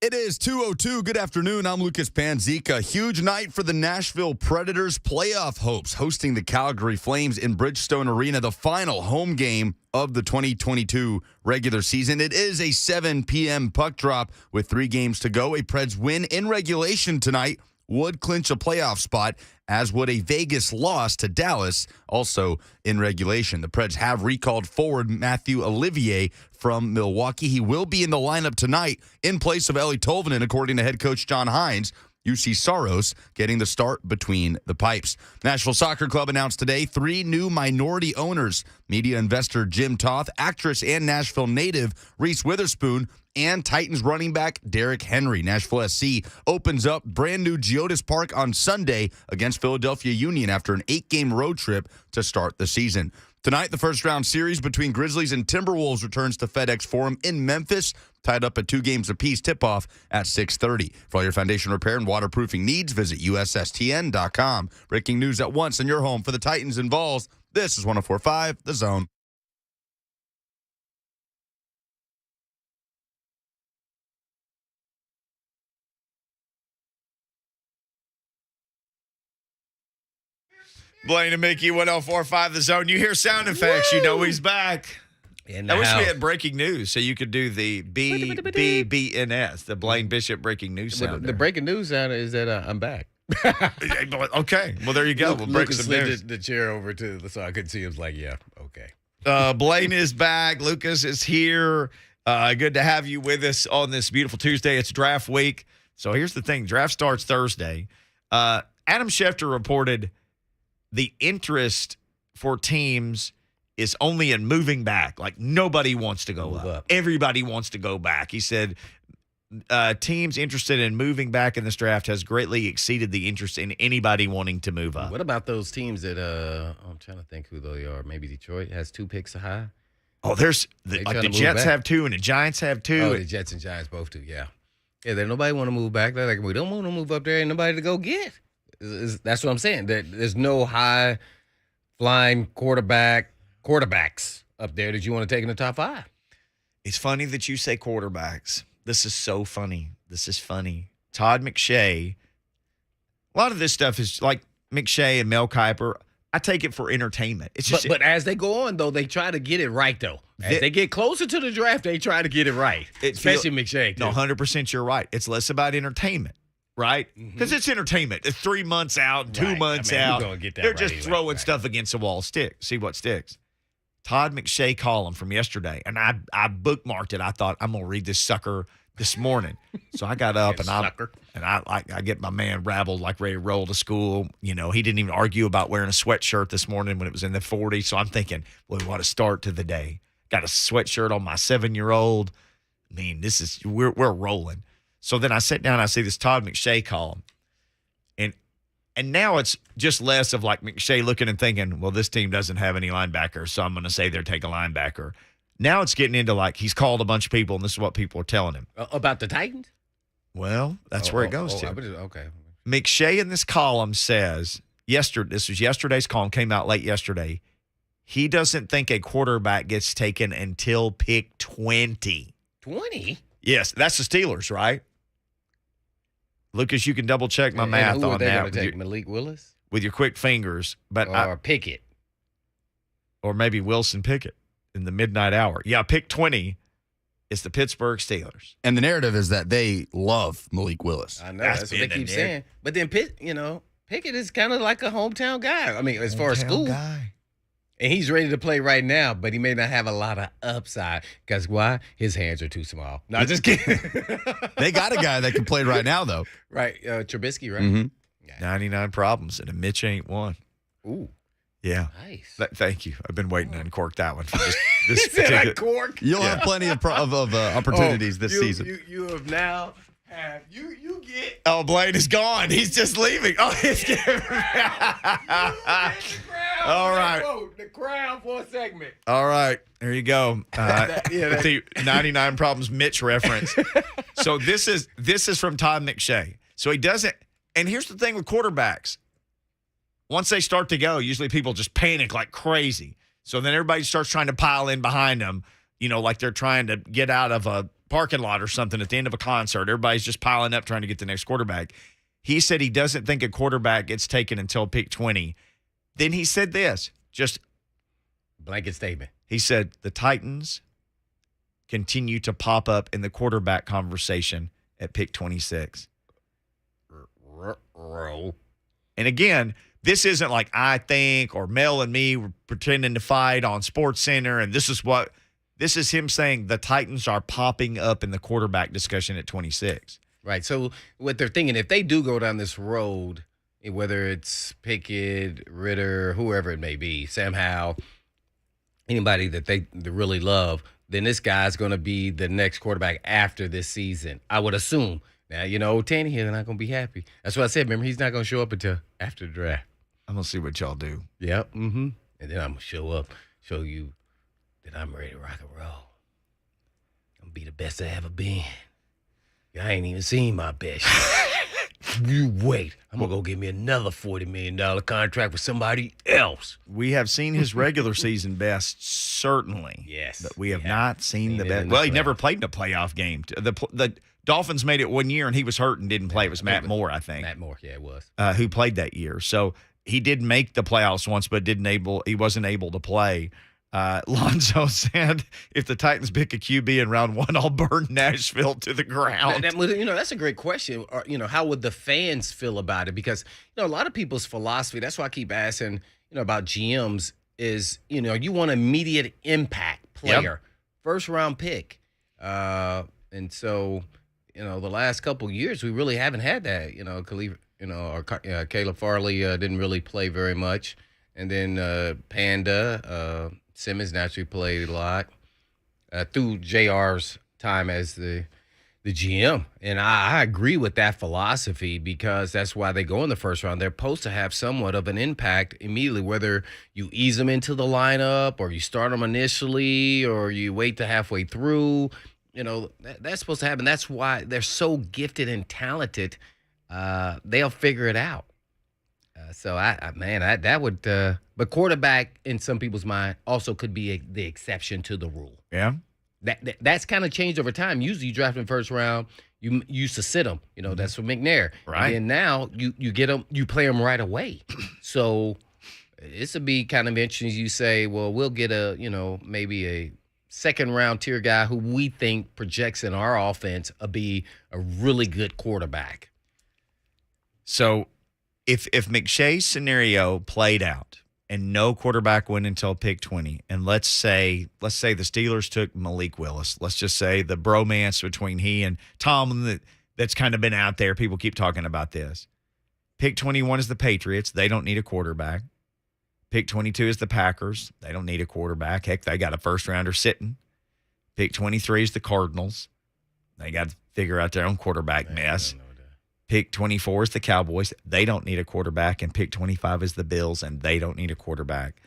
It is 2:02. Good afternoon. I'm Lucas Panzica. Huge night for the Nashville Predators' playoff hopes, hosting the Calgary Flames in Bridgestone Arena, the final home game of the 2022 regular season. It is a 7 p.m. puck drop with 3 games to go. A Preds win in regulation tonight would clinch a playoff spot, as would a Vegas loss to Dallas, also in regulation. The Preds have recalled forward Matthew Olivier from Milwaukee. He will be in the lineup tonight in place of Eeli Tolvanen, according to head coach John Hines. UC Saros getting the start between the pipes. Nashville Soccer Club announced today 3 new minority owners. Media investor Jim Toth, actress and Nashville native Reese Witherspoon, and Titans running back Derrick Henry. Nashville SC opens up brand new Geodis Park on Sunday against Philadelphia Union after an 8-game road trip to start the season. Tonight, the first-round series between Grizzlies and Timberwolves returns to FedEx Forum in Memphis, tied up at 2 games apiece. Tip-off at 6:30. For all your foundation repair and waterproofing needs, visit USSTN.com. Breaking news at once in your home for the Titans and Vols. This is 104.5 The Zone. Blaine and Mickey, 104.5 The Zone. You hear sound effects, you know he's back. I wish we had breaking news so you could do the BBBNS, the Blaine Bishop breaking news sound. The breaking news sound is that I'm back. Okay, well, there you go. We'll break Lucas some news. slid the chair over so I could see him. Like, yeah, okay. Blaine is back. Lucas is here. Good to have you with us on this beautiful Tuesday. It's draft week. So here's the thing. Draft starts Thursday. Adam Schefter reported the interest for teams is only in moving back. Like, nobody wants to go up. Everybody wants to go back. He said teams interested in moving back in this draft has greatly exceeded the interest in anybody wanting to move up. What about those teams that I'm trying to think who they are. Maybe Detroit has 2 picks high. Oh, there's the Jets have 2 and the Giants have 2. Oh, the Jets and Giants both do, yeah. Yeah, there's nobody want to move back. They're like, we don't want to move up there. Ain't nobody to go get. That's what I'm saying. There's no high-flying quarterbacks up there that you want to take in the top 5. It's funny that you say quarterbacks. This is so funny. This is funny. Todd McShay. A lot of this stuff is like McShay and Mel Kiper. I take it for entertainment. It's just, but as they go on, though, they try to get it right, though. As they get closer to the draft, they try to get it right. Especially McShay. No, 100% you're right. It's less about entertainment. Right? Because it's entertainment. It's 3 months out, 2 months out. They're just throwing stuff against the wall. See what sticks. Todd McShay column from yesterday, and I bookmarked it. I thought, I'm going to read this sucker this morning. So I got up, and I get my man rabbled like ready to roll to school. You know, he didn't even argue about wearing a sweatshirt this morning when it was in the 40s. So I'm thinking, well, what a start to the day. Got a sweatshirt on my 7-year-old. I mean, we're rolling. So then I sit down and I see this Todd McShay column. And now it's just less of like McShay looking and thinking, well, this team doesn't have any linebackers, so I'm going to say they're taking a linebacker. Now it's getting into like he's called a bunch of people, and this is what people are telling him. About the Titans? Well, that's where it goes to. Okay. McShay in this column says, this was yesterday's column, came out late yesterday. He doesn't think a quarterback gets taken until pick 20. 20? Yes, that's the Steelers, right? Lucas, you can double check my math who on that. Take Malik Willis with your quick fingers, but or Pickett, or maybe Wilson Pickett in the midnight hour. Yeah, pick 20 is the Pittsburgh Steelers, and the narrative is that they love Malik Willis. I know that's what they keep saying. But then Pickett is kind of like a hometown guy. I mean, as far as school guy. And he's ready to play right now, but he may not have a lot of upside. Because why? His hands are too small. No, just kidding. They got a guy that can play right now, though. Right. Trubisky, right? Mm-hmm. Yeah. 99 problems, and a Mitch ain't one. Ooh. Yeah. Nice. Thank you. I've been waiting to uncork that one for this particular. Cork? You'll have plenty of opportunities this season. You have now have you get. Oh, Blaine is gone. He's just leaving. Oh, he's getting. All right. The crown for a segment. All right. There you go. The 99 Problems Mitch reference. So this is from Todd McShay. So he doesn't. And here's the thing with quarterbacks. Once they start to go, usually people just panic like crazy. So then everybody starts trying to pile in behind them, like they're trying to get out of a parking lot or something at the end of a concert. Everybody's just piling up trying to get the next quarterback. He said he doesn't think a quarterback gets taken until pick 20. Then he said this, just blanket statement. He said the Titans continue to pop up in the quarterback conversation at pick 26. And again, this isn't like I think or Mel and me were pretending to fight on Sports Center, and this is him saying the Titans are popping up in the quarterback discussion at 26. Right. So what they're thinking, if they do go down this road, whether it's Pickett, Ritter, whoever it may be, Sam Howell, anybody that they really love, then this guy's going to be the next quarterback after this season, I would assume. Now, Tannehill not going to be happy. That's what I said. Remember, he's not going to show up until after the draft. I'm going to see what y'all do. Yep. Mm-hmm. And then I'm going to show up, show you that I'm ready to rock and roll. I'm going to be the best I ever been. I ain't even seen my best. You wait. I'm going to go get me another $40 million contract with somebody else. We have seen his regular season best, certainly. Yes. But we have not seen the best. Well, he never played in a playoff game. The Dolphins made it one year, and he was hurt and didn't play. It was Matt Moore, I think. Matt Moore, yeah, it was. Who played that year. So he did make the playoffs once, but he wasn't able to play. Lonzo said, if the Titans pick a QB in round 1, I'll burn Nashville to the ground. That's a great question. Or, how would the fans feel about it? Because, a lot of people's philosophy, that's why I keep asking, about GMs is, you want immediate impact player, Yep. first round pick. And so, the last couple of years, we really haven't had that. Caleb Farley didn't really play very much. And then Panda, Simmons naturally played a lot through JR's time as the GM. And I agree with that philosophy because that's why they go in the first round. They're supposed to have somewhat of an impact immediately, whether you ease them into the lineup or you start them initially or you wait to halfway through. That's supposed to happen. That's why they're so gifted and talented. They'll figure it out. That would. But quarterback, in some people's mind, also could be the exception to the rule. Yeah, that's kind of changed over time. Usually, you draft in the first round. You used to sit them. That's for McNair. Right. And now you get them. You play them right away. So this would be kind of interesting. You say, well, we'll get maybe a second round tier guy who we think projects in our offense be a really good quarterback. So if McShay's scenario played out and no quarterback went until pick 20, and let's say the Steelers took Malik Willis. Let's just say the bromance between he and Tomlin that's kind of been out there. People keep talking about this. Pick 21 is the Patriots. They don't need a quarterback. Pick 22 is the Packers. They don't need a quarterback. Heck, they got a first-rounder sitting. Pick 23 is the Cardinals. They got to figure out their own quarterback mess. Pick 24 is the Cowboys. They don't need a quarterback. And pick 25 is the Bills, and they don't need a quarterback.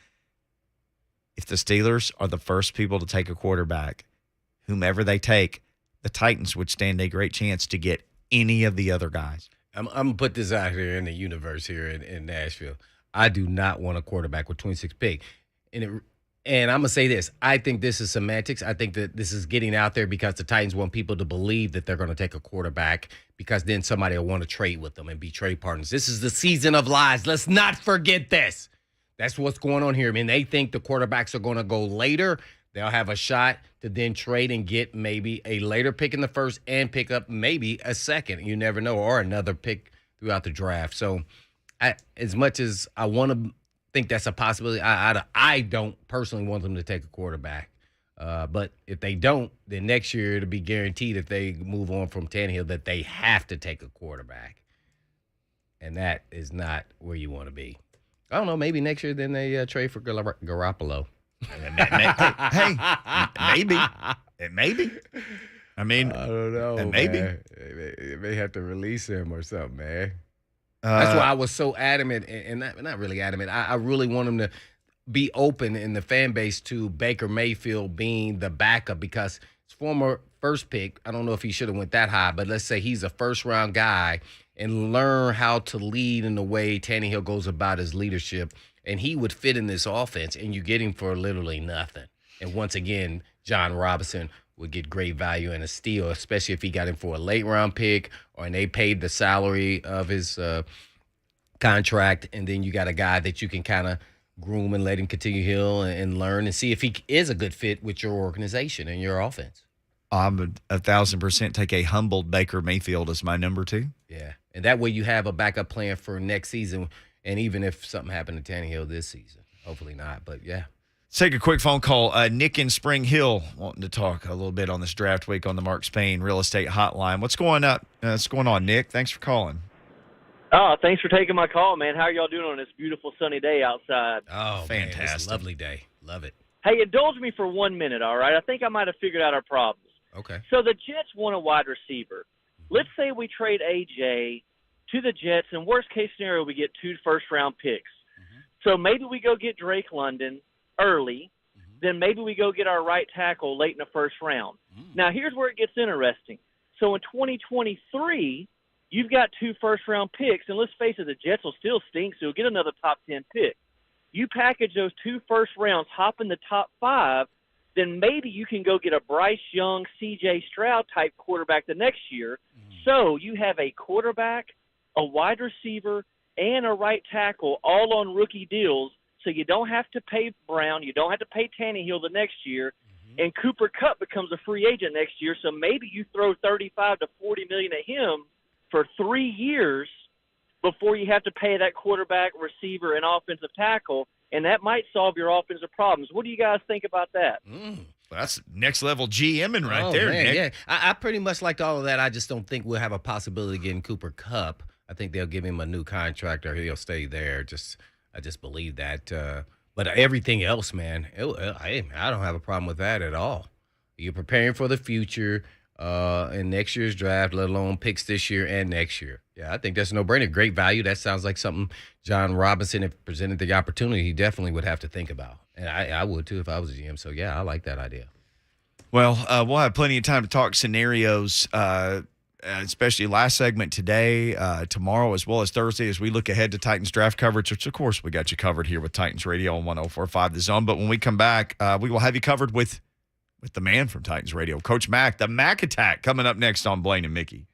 If the Steelers are the first people to take a quarterback, whomever they take, the Titans would stand a great chance to get any of the other guys. I'm going to put this out here in the universe here in Nashville. I do not want a quarterback with 26 pick. And I'm going to say this. I think this is semantics. I think that this is getting out there because the Titans want people to believe that they're going to take a quarterback because then somebody will want to trade with them and be trade partners. This is the season of lies. Let's not forget this. That's what's going on here. I mean, they think the quarterbacks are going to go later. They'll have a shot to then trade and get maybe a later pick in the first and pick up maybe a second. You never know, or another pick throughout the draft. So as much as I want to think that's a possibility, I don't personally want them to take a quarterback. But if they don't, then next year it'll be guaranteed if they move on from Tannehill that they have to take a quarterback. And that is not where you want to be. I don't know. Maybe next year then they trade for Garoppolo. Hey, maybe. It may be. I mean, I don't know. Maybe. They may have to release him or something, man. That's why I was so adamant, and not really adamant. I really want him to be open in the fan base to Baker Mayfield being the backup because his former first pick, I don't know if he should have went that high, but let's say he's a first-round guy and learn how to lead in the way Tannehill goes about his leadership, and he would fit in this offense, and you get him for literally nothing. And once again, John Robinson would get great value in a steal, especially if he got him for a late round pick and they paid the salary of his contract. And then you got a guy that you can kind of groom and let him continue to heal and learn and see if he is a good fit with your organization and your offense. I'm 1,000% take a humbled Baker Mayfield as my number 2. Yeah. And that way you have a backup plan for next season. And even if something happened to Tannehill this season, hopefully not. But yeah. Let's take a quick phone call. Nick in Spring Hill wanting to talk a little bit on this draft week on the Mark Spain Real Estate Hotline. What's going on, Nick? Thanks for calling. Oh, thanks for taking my call, man. How are y'all doing on this beautiful sunny day outside? Oh, fantastic. Man, it's a lovely day. Love it. Hey, indulge me for 1 minute, all right? I think I might have figured out our problems. Okay. So the Jets want a wide receiver. Let's say we trade AJ to the Jets, and worst case scenario, we get 2 first-round picks. So maybe we go get Drake London early, then maybe we go get our right tackle late in the first round. Now, here's where it gets interesting. So in 2023, you've got 2 first-round picks, and let's face it, the Jets will still stink, so you'll get another top 10 pick. You package those 2 first rounds, hop in the top 5, then maybe you can go get a Bryce Young, C.J. Stroud-type quarterback the next year. So you have a quarterback, a wide receiver, and a right tackle all on rookie deals, so you don't have to pay Brown, you don't have to pay Tannehill the next year, and Cooper Kupp becomes a free agent next year, so maybe you throw $35 to $40 million at him for 3 years before you have to pay that quarterback, receiver, and offensive tackle, and that might solve your offensive problems. What do you guys think about that? Well, that's next level GMing right there, man, Nick. Yeah, I pretty much liked all of that. I just don't think we'll have a possibility of getting Cooper Kupp. I think they'll give him a new contract or he'll stay there. I just believe that. But everything else, man, I don't have a problem with that at all. You're preparing for the future in next year's draft, let alone picks this year and next year. Yeah, I think that's a no-brainer. Great value. That sounds like something John Robinson, if presented the opportunity, he definitely would have to think about. And I would too if I was a GM. So, yeah, I like that idea. Well, we'll have plenty of time to talk scenarios, especially last segment today, tomorrow, as well as Thursday, as we look ahead to Titans draft coverage, which, of course, we got you covered here with Titans Radio on 104.5 The Zone. But when we come back, we will have you covered with the man from Titans Radio, Coach Mack, the Mack Attack, coming up next on Blaine and Mickey.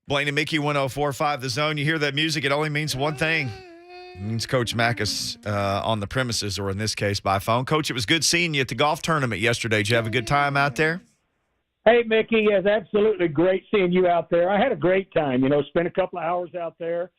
Blaine and Mickey, 104.5 The Zone. You hear that music, it only means one thing. It means Coach Mack is on the premises, or in this case, by phone. Coach, it was good seeing you at the golf tournament yesterday. Did you have a good time out there? Hey, Mickey, it's absolutely great seeing you out there. I had a great time, spent a couple of hours out there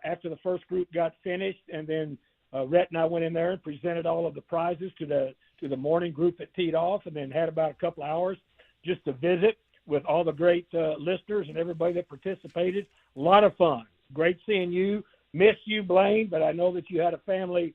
after the first group got finished, and then Rhett and I went in there and presented all of the prizes to the morning group that teed off, and then had about a couple of hours just to visit with all the great listeners and everybody that participated. A lot of fun. Great seeing you. Miss you, Blaine, but I know that you had a family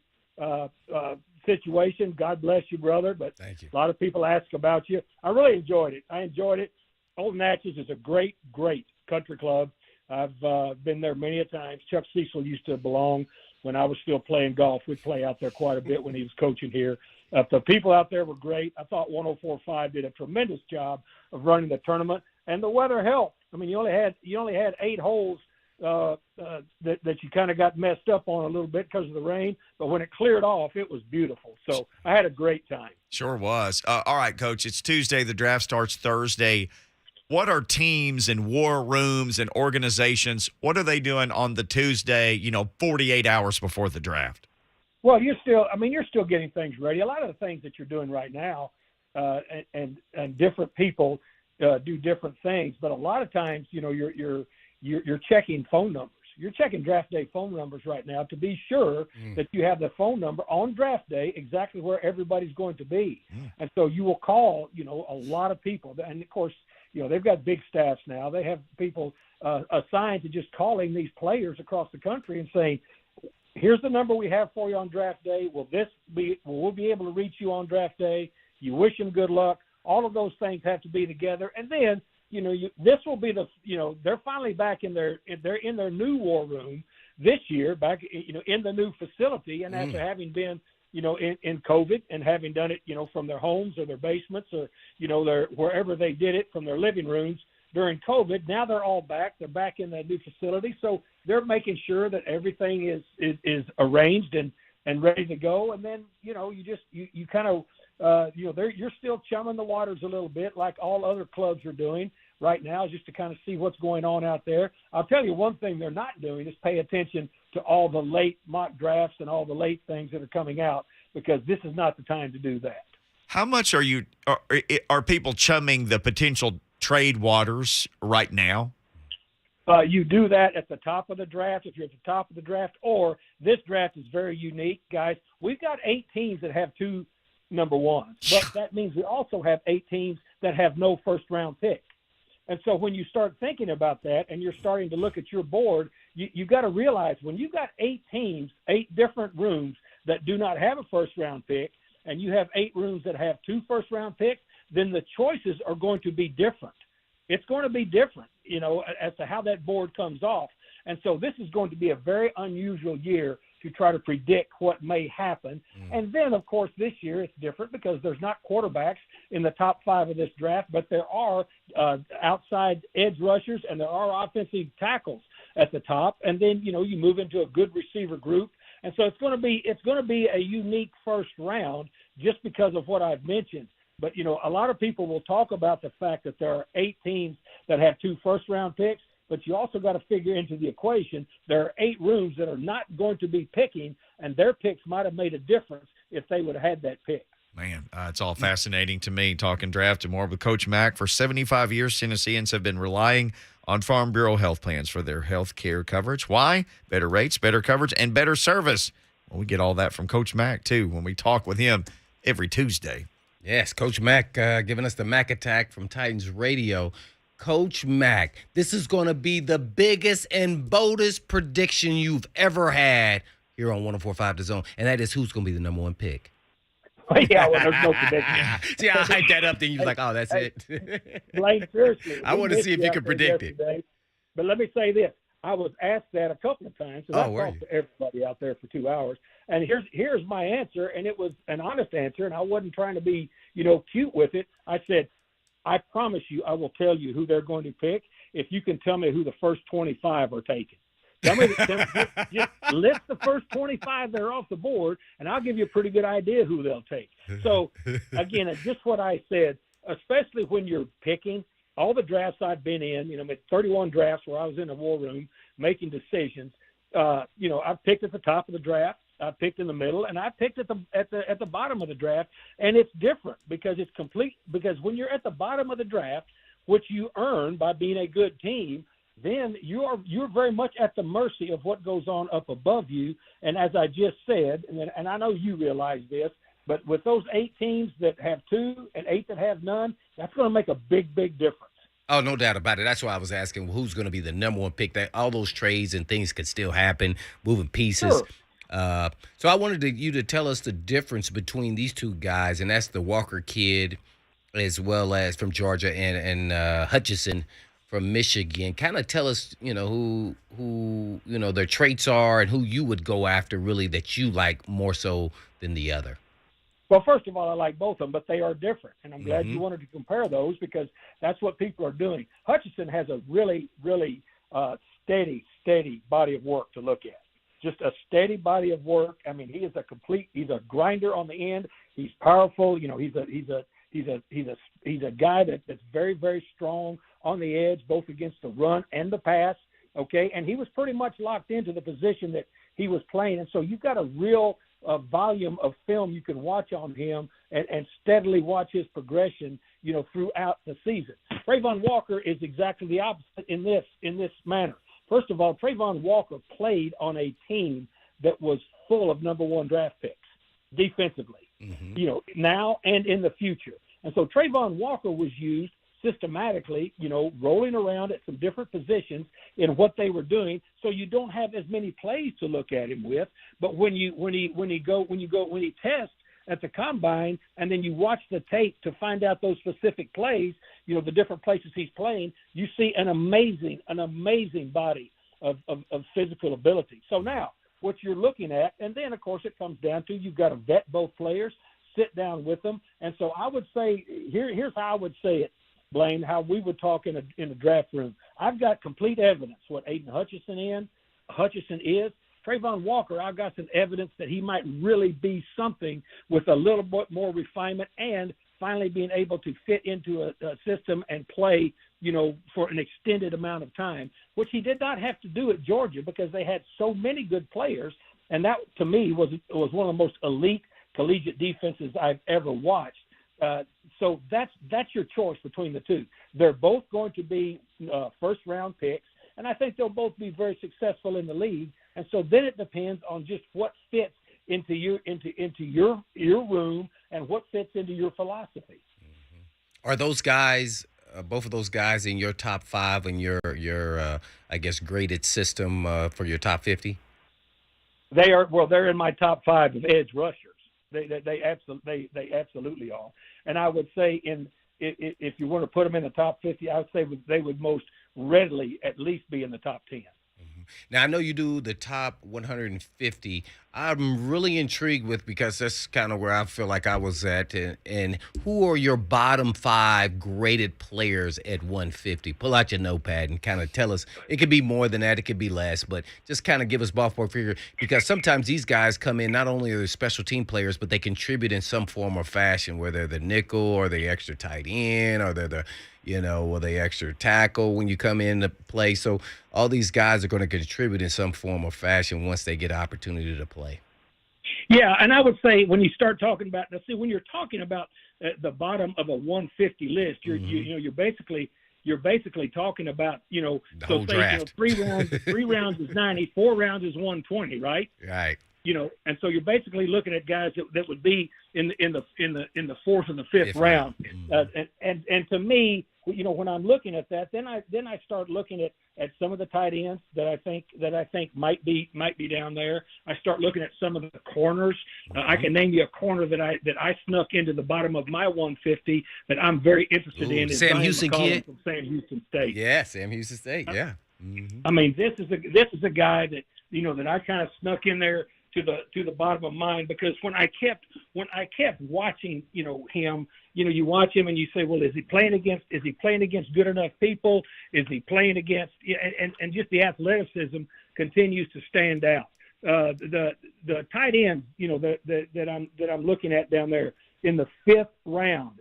situation. God bless you, brother. But Thank you. A lot of people ask about you. I really enjoyed it. Old Natchez is a great, great country club. I've been there many a times. Chuck Cecil used to belong when I was still playing golf. We'd play out there quite a bit when he was coaching here. The people out there were great. I thought 104.5 did a tremendous job of running the tournament, and the weather helped. I mean, you only had 8 holes that you kind of got messed up on a little bit because of the rain, but when it cleared off, it was beautiful. So I had a great time. Sure was. All right, Coach, it's Tuesday. The draft starts Thursday. What are teams and war rooms and organizations, what are they doing on the Tuesday, 48 hours before the draft? Well, you're still getting things ready. A lot of the things that you're doing right now, and different people do different things, but a lot of times, you're checking phone numbers. You're checking draft day phone numbers right now to be sure that you have the phone number on draft day exactly where everybody's going to be. And so you will call, a lot of people. And, of course, they've got big staffs now. They have people assigned to just calling these players across the country and saying, here's the number we have for you on draft day. Will we'll be able to reach you on draft day? You wish them good luck. All of those things have to be together. And then, this will be they're finally back they're in their new war room this year, back, in the new facility. And after having been, in COVID and having done it, from their homes or their basements or, wherever they did it from their living rooms during COVID, now they're all back. They're back in that new facility. So they're making sure that everything is arranged and ready to go. And then, you kind of, you're still chumming the waters a little bit like all other clubs are doing right now, just to kind of see what's going on out there. I'll tell you one thing they're not doing is pay attention to all the late mock drafts and all the late things that are coming out, because this is not the time to do that. How much are people chumming the potential trade waters right now? You do that at the top of the draft, if you're at the top of the draft, or this draft is very unique, guys. We've got 8 teams that have 2 number ones, but that means we also have 8 teams that have no first-round pick. And so when you start thinking about that and you're starting to look at your board, you got to realize when you've got 8 teams, 8 different rooms that do not have a first-round pick, and you have 8 rooms that have 2 first-round picks, then the choices are going to be different. It's going to be different, as to how that board comes off. And so this is going to be a very unusual year to try to predict what may happen. And then, of course, this year it's different because there's not quarterbacks in the top 5 of this draft, but there are outside edge rushers and there are offensive tackles at the top. And then, you move into a good receiver group. And so it's going to be a unique first round just because of what I've mentioned. But, a lot of people will talk about the fact that there are 8 teams that have 2 first-round picks, but you also got to figure into the equation there are 8 rooms that are not going to be picking, and their picks might have made a difference if they would have had that pick. Man, it's all fascinating to me, talking draft and more with Coach Mack. For 75 years, Tennesseans have been relying on Farm Bureau health plans for their health care coverage. Why? Better rates, better coverage, and better service. Well, we get all that from Coach Mack, too, when we talk with him every Tuesday. Yes, Coach Mack giving us the Mack Attack from Titans Radio. Coach Mack, this is going to be the biggest and boldest prediction you've ever had here on 104.5 The Zone, and that is who's going to be the number 1 pick. Yeah, well, there's no prediction. See, I hyped that up, then you was like, oh, that's it. Blaine, seriously. I want to see if you can predict it. But let me say this. I was asked that a couple of times, and I talked to everybody out there for 2 hours. And here's my answer, and it was an honest answer, and I wasn't trying to be, cute with it. I said, I promise you I will tell you who they're going to pick if you can tell me who the first 25 are taking. Just list the first 25 that are off the board, and I'll give you a pretty good idea who they'll take. So, again, it's just what I said, especially when you're picking, all the drafts I've been in, you know, 31 drafts where I was in the war room making decisions. You know, I've picked at the top of the draft, I've picked in the middle, and I've picked at the bottom of the draft. And it's different because it's complete. Because when you're at the bottom of the draft, which you earn by being a good team, then you're very much at the mercy of what goes on up above you. And as I just said, and I know you realize this, but with those 8 teams that have 2 and 8 that have none, that's going to make a big, big difference. Oh, no doubt about it. That's why I was asking who's going to be the number one pick. That all those trades and things could still happen, moving pieces. Sure. So I wanted you to tell us the difference between these two guys, and that's the Walker kid, as well as from Georgia and Hutchinson from Michigan. Kind of tell us, you know, who you know their traits are and who you would go after really that you like more so than the other. Well, first of all, I like both of them, but they are different. And I'm glad you wanted to compare those because that's what people are doing. Hutchinson has a really, really steady body of work to look at. Just a steady body of work. I mean, he's a grinder on the end. He's powerful. You know, he's a guy that's very, very strong on the edge, both against the run and the pass. Okay. And he was pretty much locked into the position that he was playing. And so you've got a real volume of film you can watch on him and steadily watch his progression, you know, throughout the season. Trayvon Walker is exactly the opposite in this manner. First of all, Trayvon Walker played on a team that was full of number 1 draft picks defensively, you know, now and in the future. And so Trayvon Walker was used systematically, you know, rolling around at some different positions in what they were doing. So you don't have as many plays to look at him with. But when he tests at the combine and then you watch the tape to find out those specific plays, you know, the different places he's playing, you see an amazing body of physical ability. So now what you're looking at, and then of course it comes down to you've got to vet both players, sit down with them. And so I would say, here's how I would say it, Blaine, how we would talk in the draft room. I've got complete evidence what Aiden Hutchinson is. Trayvon Walker, I've got some evidence that he might really be something with a little bit more refinement and finally being able to fit into a system and play, you know, for an extended amount of time, which he did not have to do at Georgia because they had so many good players. And that, to me, was one of the most elite collegiate defenses I've ever watched. So that's your choice between the two. They're both going to be first-round picks, and I think they'll both be very successful in the league. And so then it depends on just what fits into your room and what fits into your philosophy. Are those guys, both of those guys, in your top 5 in your I guess graded system for your top 50? They are. Well, they're in my top 5 of edge rushers. They absolutely are. And I would say if you want to put them in the top 50, I would say they would most readily at least be in the top 10. Now, I know you do the top 150. I'm really intrigued with, because that's kind of where I feel like I was at. And who are your bottom 5 graded players at 150? Pull out your notepad and kind of tell us. It could be more than that. It could be less. But just kind of give us ballpark figure. Because sometimes these guys come in, not only are they special team players, but they contribute in some form or fashion, whether they're the nickel or the extra tight end or they're the, you know, or the extra tackle when you come in to play. So all these guys are going to contribute in some form or fashion once they get an opportunity to play. Yeah, and I would say when you start talking about, when you're talking about the bottom of a 150 list, you're basically talking about, you know, the so whole say, draft. You know, 3 rounds is 90, 4 rounds is 120, right? Right. You know, and so you're basically looking at guys that would be in the 4th and the 5th round. And to me, you know, when I'm looking at that, then I start looking at some of the tight ends that I think might be down there. I start looking at some of the corners. I can name you a corner that I snuck into the bottom of my 150 that I'm very interested in. Is Sam Houston kid from Sam Houston State. Yeah, Sam Houston State. Yeah. I mean, this is a guy that, you know, that I kind of snuck in there to the bottom of mine, because when I kept watching, you know, him, you know, you watch him and you say, well, is he playing against good enough people? Is he playing against, and just the athleticism continues to stand out. The tight end, you know, that I'm looking at down there in the 5th round,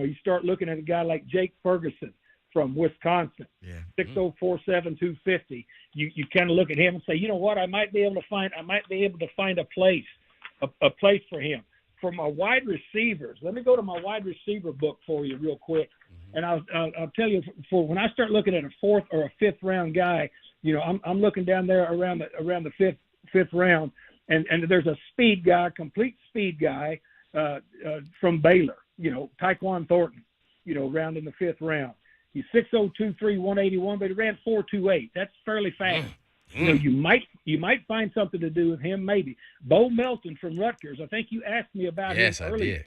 You start looking at a guy like Jake Ferguson from Wisconsin, 6'0", 4'7", 250. You kind of look at him and say, you know what, I might be able to find a place for him. For my wide receivers, let me go to my wide receiver book for you real quick, and I'll tell you, for when I start looking at a fourth or a fifth round guy, I'm looking down there around the fifth round, and there's a speed guy, complete speed guy from Baylor, Tyquan Thornton, around in the fifth round. He's 6'0", 2'3", 181, but he ran 4.28. That's fairly fast. You might find something to do with him, maybe. Bo Melton from Rutgers. I think you asked me about him earlier. Yes,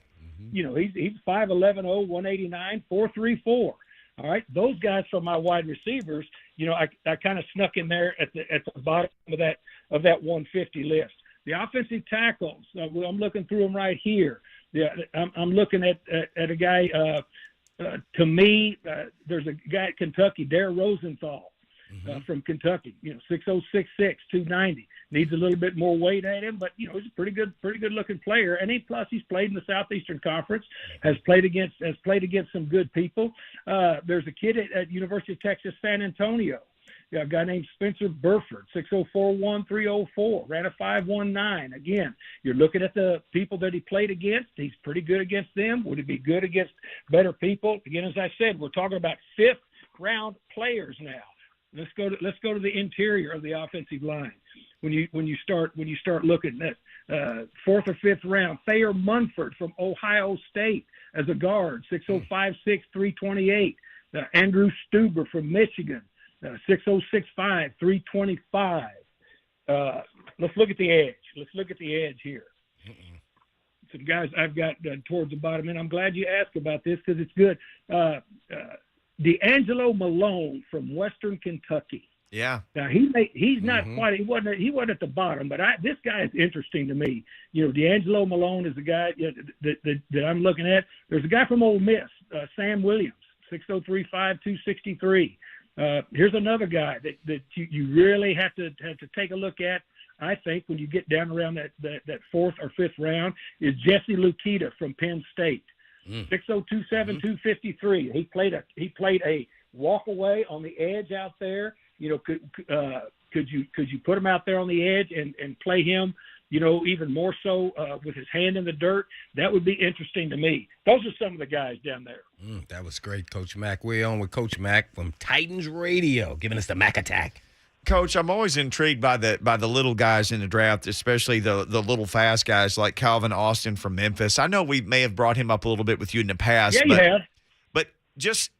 I did. He's 5'11", 189, 4.34. All right, those guys from my wide receivers. I kind of snuck in there at the bottom of that 150 list. The offensive tackles. I'm looking through them right here. Yeah, I'm looking at a guy. To me, there's a guy at Kentucky, Dare Rosenthal, from Kentucky. 6'0", 6'6", 290. Needs a little bit more weight at him, but he's a pretty good looking player. And he's played in the Southeastern Conference, has played against some good people. There's a kid at University of Texas San Antonio. A guy named Spencer Burford, 6'0", 4'1", 304, ran a 5'19". Again, you're looking at the people that he played against. He's pretty good against them. Would he be good against better people? Again, as I said, we're talking about fifth round players now. Let's go to the interior of the offensive line. When you start looking at fourth or fifth round, Thayer Munford from Ohio State as a guard, 6'0", 5'6", 328. Andrew Stuber from Michigan. 6'0", 6'5", 325. Let's look at the edge. Let's look at the edge here. Some guys I've got towards the bottom, and I'm glad you asked about this because it's good. D'Angelo Malone from Western Kentucky. Yeah. Now he's not quite. He wasn't at the bottom, but this guy is interesting to me. D'Angelo Malone is the guy that I'm looking at. There's a guy from Ole Miss, Sam Williams, 6'0", 3'5", 263. Here's another guy that you really have to take a look at. I think when you get down around that fourth or fifth round is Jesse Lukita from Penn State, 6'0", 2'7", 253. He played a walk away on the edge out there. Could you put him out there on the edge and play him? Even more so with his hand in the dirt. That would be interesting to me. Those are some of the guys down there. That was great, Coach Mack. We're on with Coach Mack from Titans Radio, giving us the Mack Attack. Coach, I'm always intrigued by the little guys in the draft, especially the little fast guys like Calvin Austin from Memphis. I know we may have brought him up a little bit with you in the past. Yeah, you have. But just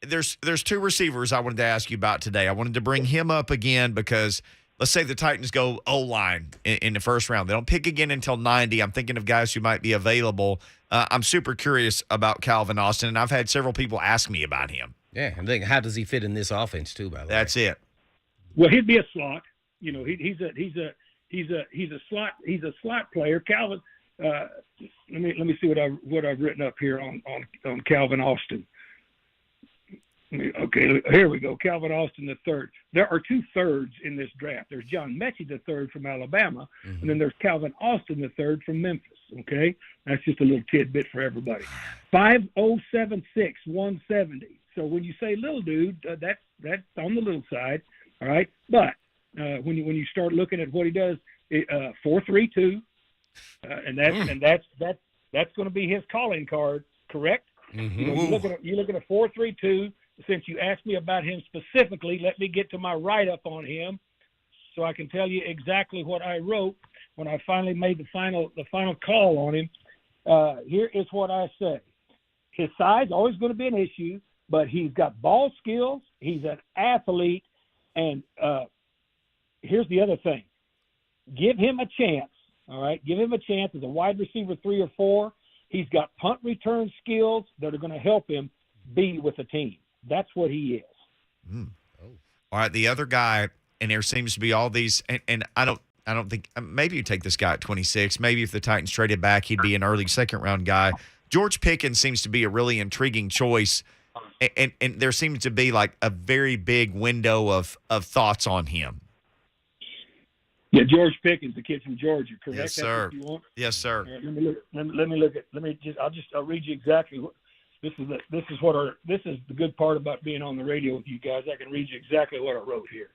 there's two receivers I wanted to ask you about today. I wanted to bring him up again because let's say the Titans go O-line in the first round. They don't pick again until 90. I'm thinking of guys who might be available. I'm super curious about Calvin Austin, and I've had several people ask me about him. Yeah, I'm thinking, how does he fit in this offense too? By the way, that's it. Well, he'd be a slot. He's a slot player. Calvin. Let me see what I've written up here on Calvin Austin. Okay, here we go. Calvin Austin III. There are 2 thirds in this draft. There's John Mechie III from Alabama, and then there's Calvin Austin III from Memphis. Okay, that's just a little tidbit for everybody. 5'0", 6'6", 170. So when you say little dude, that's on the little side. All right, but when you start looking at what he does, 4.32, and that's going to be his calling card, correct? You look at a 4.32. Since you asked me about him specifically, let me get to my write-up on him so I can tell you exactly what I wrote when I finally made the final call on him. Here is what I say. His size always going to be an issue, but he's got ball skills. He's an athlete. And here's the other thing. Give him a chance, all right? Give him a chance as a wide receiver 3 or 4. He's got punt return skills that are going to help him be with the team. That's what he is. All right, the other guy, and there seems to be all these, and I don't think maybe you take this guy at 26. Maybe if the Titans traded back, he'd be an early second-round guy. George Pickens seems to be a really intriguing choice, and there seems to be like a very big window of thoughts on him. Yeah, George Pickens, the kid from Georgia, correct? Yes, sir. That's what you want? Yes, sir. Let me look at. I'll read you exactly This is the good part about being on the radio with you guys. I can read you exactly what I wrote here.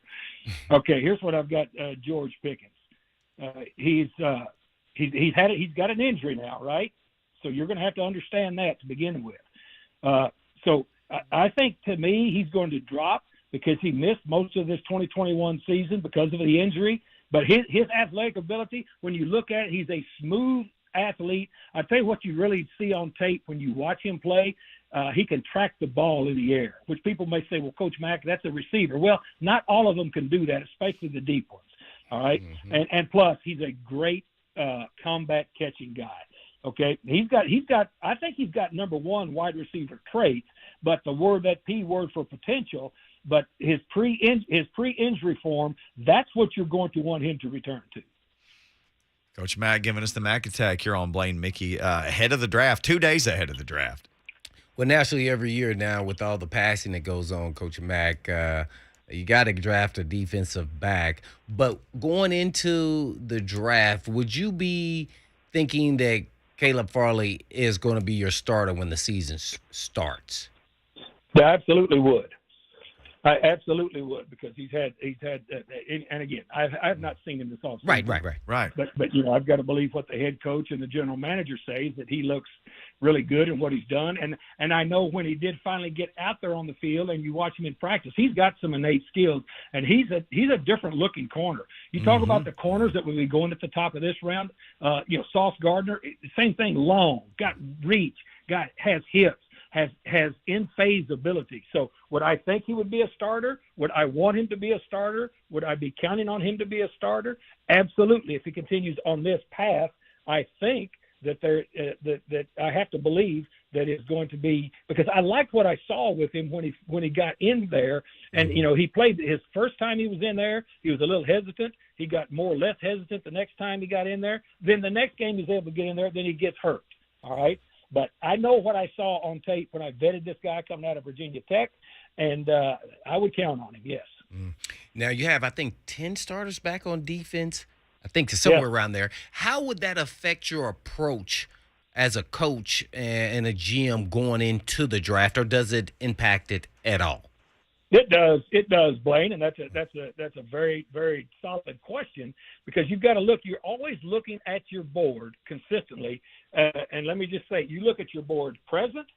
Okay, here's what I've got. George Pickens. He's got an injury now, right? So you're going to have to understand that to begin with. So I think, to me, he's going to drop because he missed most of this 2021 season because of the injury. But his athletic ability, when you look at it, he's a smooth athlete. I tell you what you really see on tape when you watch him play, he can track the ball in the air, which people may say, well, Coach Mack, that's a receiver. Well, not all of them can do that, especially the deep ones. All right. Mm-hmm. And plus he's a great combat catching guy. Okay. I think he's got number one wide receiver traits, but that P word for potential, but his pre-injury form, that's what you're going to want him to return to. Coach Mack giving us the Mack attack here on Blaine Mickey ahead of the draft, 2 days ahead of the draft. Well, naturally, every year now with all the passing that goes on, Coach Mack, you got to draft a defensive back. But going into the draft, would you be thinking that Caleb Farley is going to be your starter when the season starts? I absolutely would. I absolutely would, because he's had, and again, I have not seen him this offseason. Right. But I've got to believe what the head coach and the general manager say, that he looks really good in what he's done. And I know when he did finally get out there on the field and you watch him in practice, he's got some innate skills, and he's a different looking corner. You talk about the corners that will be going at the top of this round. Sauce Gardner, same thing, long, got reach, has hips. Has in-phase ability. So would I think he would be a starter? Would I want him to be a starter? Would I be counting on him to be a starter? Absolutely. If he continues on this path, I think that that I have to believe that it's going to be, because I liked what I saw with him when he got in there, and he played his first time he was in there. He was a little hesitant. He got less hesitant the next time he got in there. Then the next game he's able to get in there. Then he gets hurt. All right. But I know what I saw on tape when I vetted this guy coming out of Virginia Tech, and I would count on him, yes. Now, you have, I think, 10 starters back on defense. I think somewhere around there. How would that affect your approach as a coach and a GM going into the draft, or does it impact it at all? It does, Blaine, and that's a very, very solid question, because you've got to look. You're always looking at your board consistently, and let me just say, you look at your board present,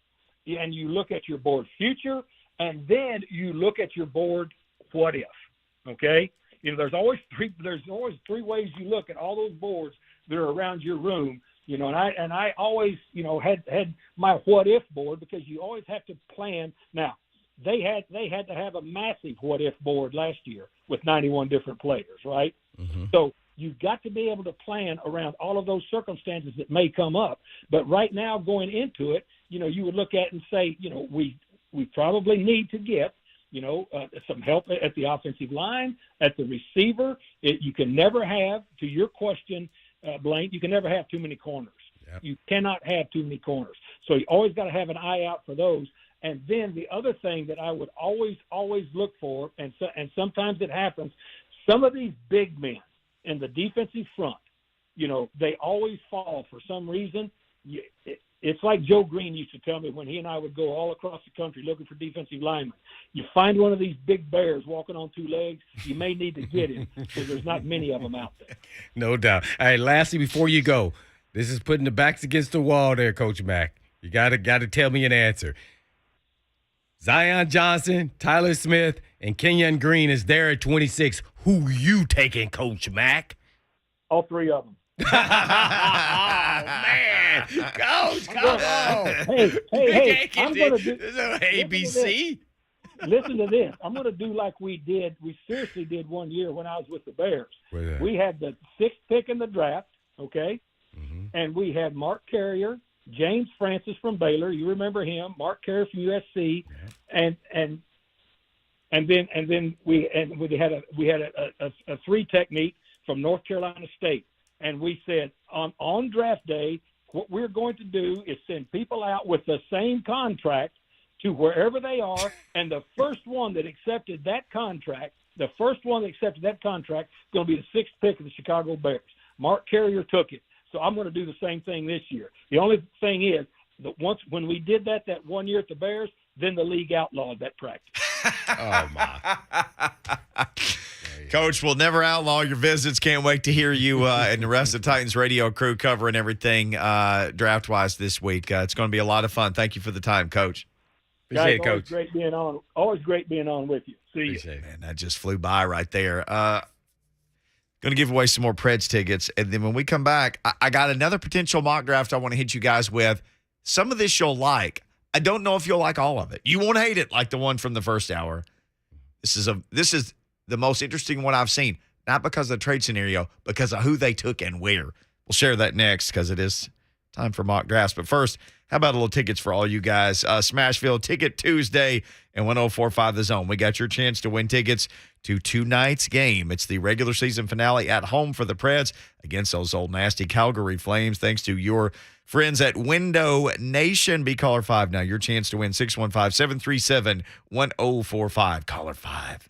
and you look at your board future, and then you look at your board what if. Okay, there's always three ways you look at all those boards that are around your room. And I always had my what if board, because you always have to plan now. They had to have a massive what-if board last year with 91 different players, right? Mm-hmm. So you've got to be able to plan around all of those circumstances that may come up. But right now, going into it, you would look at it and say, we probably need to get, some help at the offensive line, at the receiver. You can never have, to your question, Blaine, you can never have too many corners. Yep. You cannot have too many corners. So you always got to have an eye out for those. And then the other thing that I would always look for, and sometimes it happens, some of these big men in the defensive front, they always fall for some reason. It's like Joe Green used to tell me when he and I would go all across the country looking for defensive linemen. You find one of these big bears walking on two legs, you may need to get him, because there's not many of them out there. No doubt. All right, lastly, before you go, this is putting the backs against the wall there, Coach Mack. You gotta tell me an answer. Zion Johnson, Tyler Smith, and Kenyon Green is there at 26. Who you taking, Coach Mack? All three of them. Oh, man. Coach, come on. Hey, I'm going to do ABC. Listen to this. I'm going to do like we seriously did one year when I was with the Bears. We had the 6th pick in the draft, okay? Mm-hmm. And we had Mark Carrier, James Francis from Baylor, you remember him, Mark Carey from USC, and then we had a 3 technique from North Carolina State, and we said on draft day, what we're going to do is send people out with the same contract to wherever they are, and the first one that accepted that contract is going to be the 6th pick of the Chicago Bears. Mark Carrier took it. So I'm going to do the same thing this year. The only thing is, when we did that 1 year at the Bears, then the league outlawed that practice. Oh, my. Coach, we'll never outlaw your visits. Can't wait to hear you and the rest of the Titans radio crew covering everything draft-wise this week. It's going to be a lot of fun. Thank you for the time, Coach. Appreciate it, Always Coach. great being on. Always great being on with you. See you. Appreciate it. Man, that just flew by right there. Going to give away some more Preds tickets. And then when we come back, I got another potential mock draft I want to hit you guys with. Some of this you'll like. I don't know if you'll like all of it. You won't hate it like the one from the first hour. This is the most interesting one I've seen. Not because of the trade scenario, because of who they took and where. We'll share that next because it is time for mock drafts. But first, how about a little tickets for all you guys? Smashville Ticket Tuesday and 104.5 The Zone. We got your chance to win tickets to tonight's game. It's the regular season finale at home for the Preds against those old nasty Calgary Flames. Thanks to your friends at Window Nation. Be caller 5 now. Your chance to win 615-737-1045. Caller 5.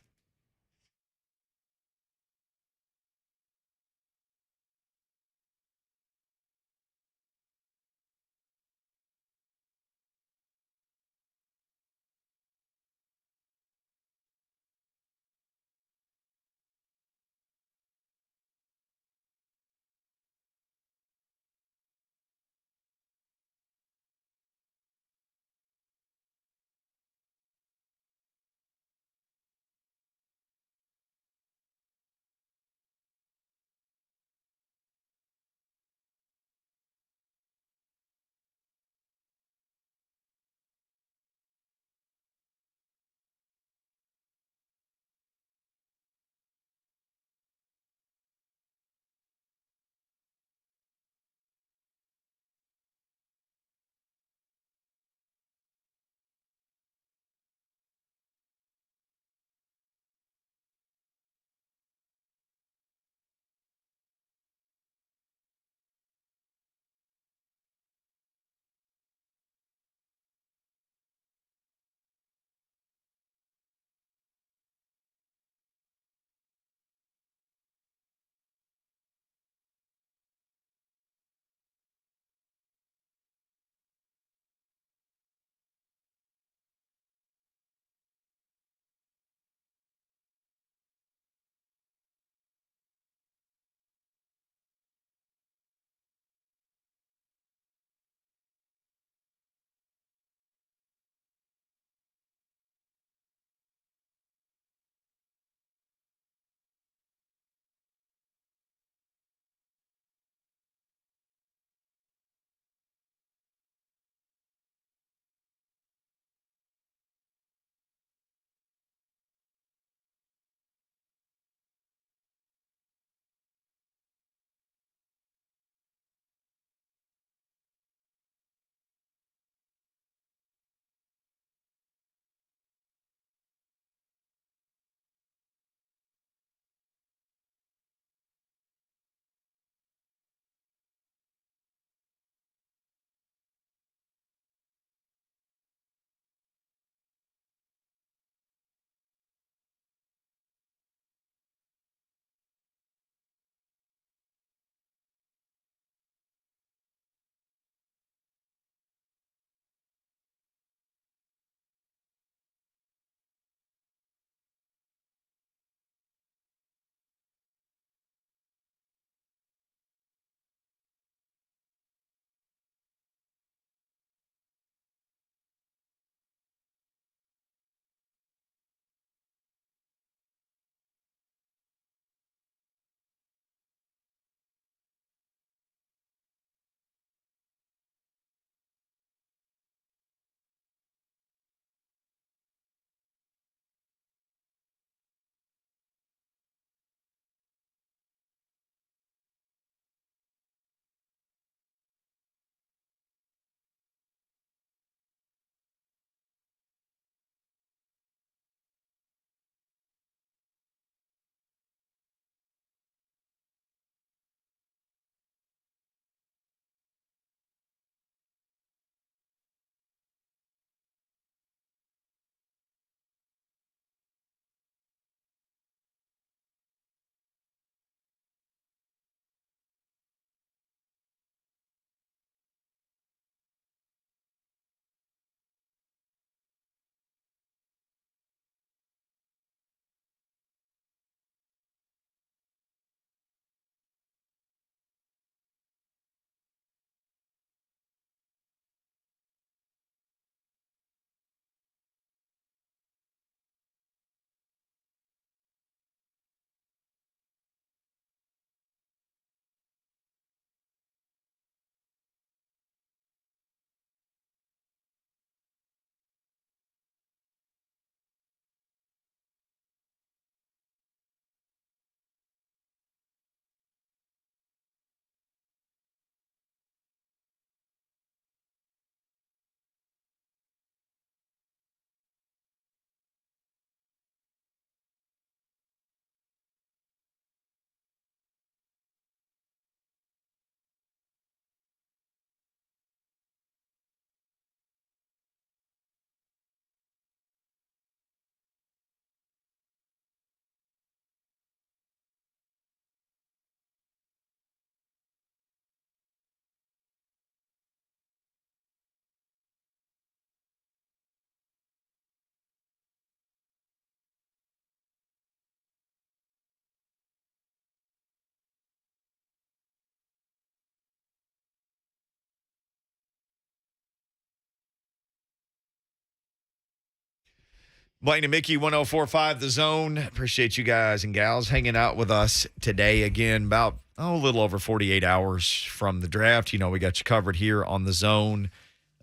Blaine and Mickey, 104.5 The Zone. Appreciate you guys and gals hanging out with us today. Again, about a little over 48 hours from the draft. You know, we got you covered here on The Zone.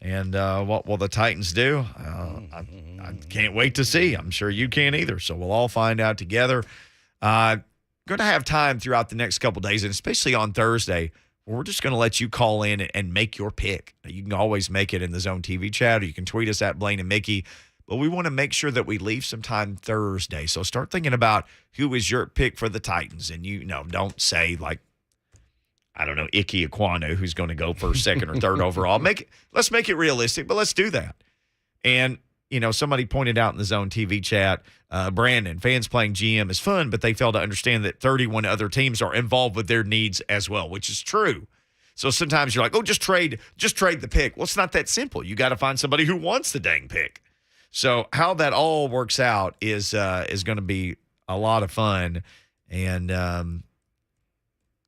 And what will the Titans do? I can't wait to see. I'm sure you can't either. So we'll all find out together. Going to have time throughout the next couple days, and especially on Thursday, where we're just going to let you call in and make your pick. You can always make it in the Zone TV chat, or you can tweet us at Blaine and Mickey. But we want to make sure that we leave some time Thursday. So start thinking about who is your pick for the Titans. And don't say like, I don't know, Ike Ekwonu, who's going to go first, second, or third overall. Let's make it realistic, but let's do that. And, somebody pointed out in the Zone TV chat, Brandon, fans playing GM is fun, but they fail to understand that 31 other teams are involved with their needs as well, which is true. So sometimes you're like, oh, just trade the pick. Well, it's not that simple. You got to find somebody who wants the dang pick. So how that all works out is going to be a lot of fun, and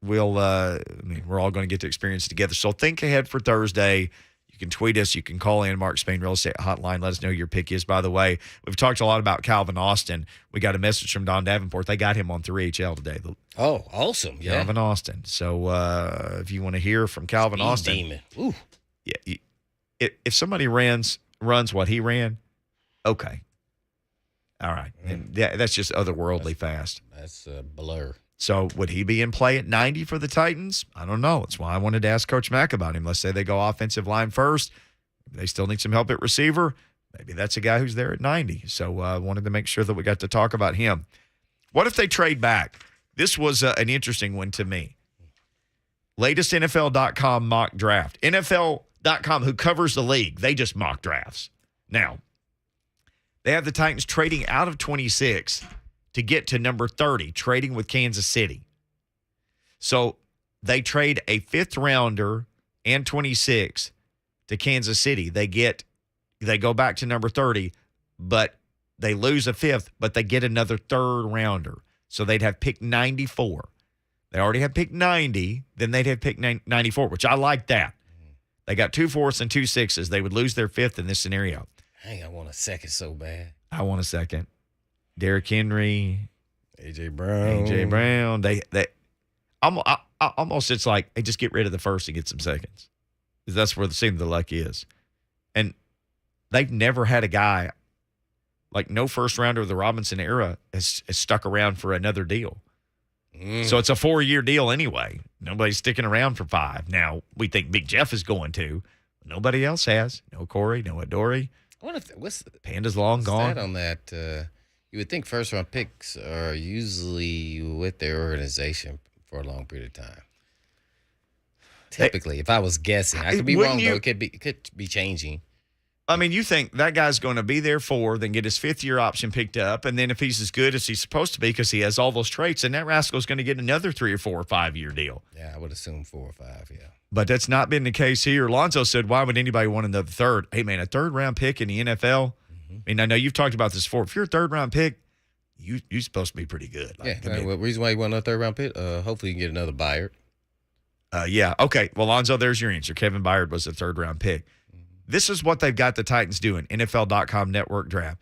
we're all going to get to experience it together. So think ahead for Thursday. You can tweet us. You can call in Mark Spain Real Estate Hotline. Let us know who your pick is. By the way, we've talked a lot about Calvin Austin. We got a message from Don Davenport. They got him on 3HL today. Oh, awesome. Yeah. Calvin Austin. So if you want to hear from Calvin Austin. Demon. Ooh. Yeah, if somebody runs what he ran, okay. All right. And that's just otherworldly fast. That's a blur. So would he be in play at 90 for the Titans? I don't know. That's why I wanted to ask Coach Mack about him. Let's say they go offensive line first. They still need some help at receiver. Maybe that's a guy who's there at 90. So I wanted to make sure that we got to talk about him. What if they trade back? This was an interesting one to me. Latest NFL.com mock draft. NFL.com, who covers the league, they just mock drafts. Now, they have the Titans trading out of 26 to get to number 30, trading with Kansas City. So they trade a fifth rounder and 26 to Kansas City. They go back to number 30, but they lose a fifth, but they get another third rounder. So they'd have pick 94. They already have pick 90, then they'd have pick 94, which I like that. They got 2 fourths and 2 sixes. They would lose their fifth in this scenario. Dang, I want a second so bad. I want a second. Derrick Henry, A.J. Brown. They almost, it's like, hey, just get rid of the first and get some seconds. Because that's where the luck is. And they've never had a guy, like no first rounder of the Robinson era has stuck around for another deal. So it's a 4-year deal anyway. Nobody's sticking around for 5. Now, we think Big Jeff is going to. Nobody else has. No Corey, no Adoree. I wonder if Panda's long gone. On that, you would think first-round picks are usually with their organization for a long period of time. Typically, if I was guessing, I could be wrong though. It could be changing. I mean, you think that guy's going to be there then get his 5th-year option picked up, and then if he's as good as he's supposed to be because he has all those traits, then that rascal's going to get another 3 or 4 or 5-year deal. Yeah, I would assume 4 or 5. Yeah. But that's not been the case here. Lonzo said, why would anybody want another third? Hey, man, a third-round pick in the NFL, I mean, I know you've talked about this before. If you're a third-round pick, you're supposed to be pretty good. Like, the reason why you want another third-round pick, hopefully you can get another Byard. Yeah, okay. Well, Lonzo, there's your answer. Kevin Byard was a third-round pick. This is what they've got the Titans doing, NFL.com network draft.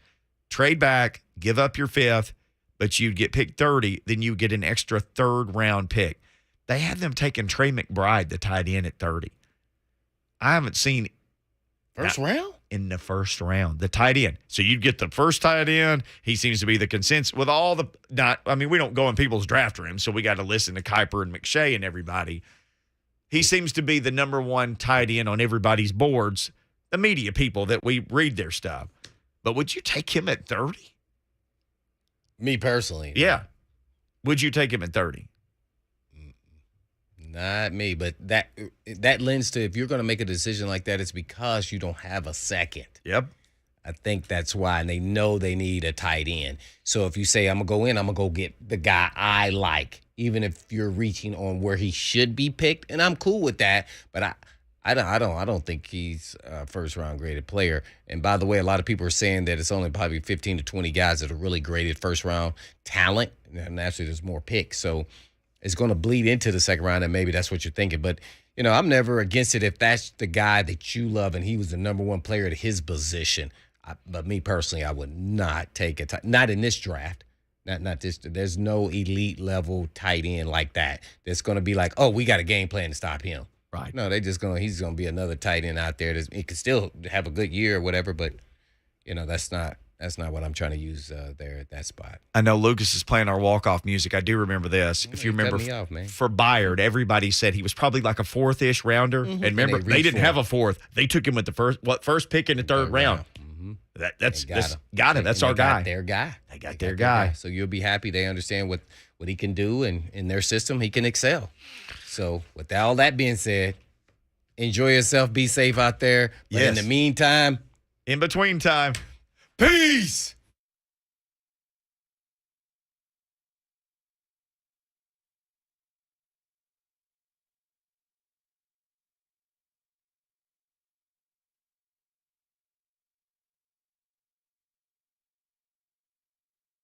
Trade back, give up your 5th, but you get pick 30, then you get an extra third-round pick. They had them taking Trey McBride, the tight end, at 30. I haven't seen first round? In the first round, the tight end. So you'd get the first tight end. He seems to be the consensus with all the we don't go in people's draft rooms, so we got to listen to Kuiper and McShay and everybody. He seems to be the number 1 tight end on everybody's boards, the media people that we read their stuff. But would you take him at 30? Me personally. Yeah. Would you take him at 30? Not me, but that lends to if you're going to make a decision like that, it's because you don't have a second. Yep. I think that's why, and they know they need a tight end. So if you say, I'm going to go get the guy I like, even if you're reaching on where he should be picked, and I'm cool with that, but I don't think he's a first-round graded player. And by the way, a lot of people are saying that it's only probably 15 to 20 guys that are really graded first-round talent, and actually there's more picks. So it's going to bleed into the second round, and maybe that's what you're thinking. But, I'm never against it if that's the guy that you love and he was the number 1 player at his position. But me personally, I would not take not in this draft. Not this. There's no elite level tight end like that. That's going to be like, oh, we got a game plan to stop him. Right. No, he's going to be another tight end out there. He could still have a good year or whatever, but that's not what I'm trying to use there at that spot. I know Lucas is playing our walk-off music. I do remember this. If you remember, for Byard, everybody said he was probably like a fourth-ish rounder. And remember, they didn't have a fourth. They took him with the first pick in the third round. That's got him. That's our guy. Their guy. They got their guy. So you'll be happy they understand what he can do, and in their system, he can excel. So with all that being said, enjoy yourself. Be safe out there. But in the meantime, in between time, peace.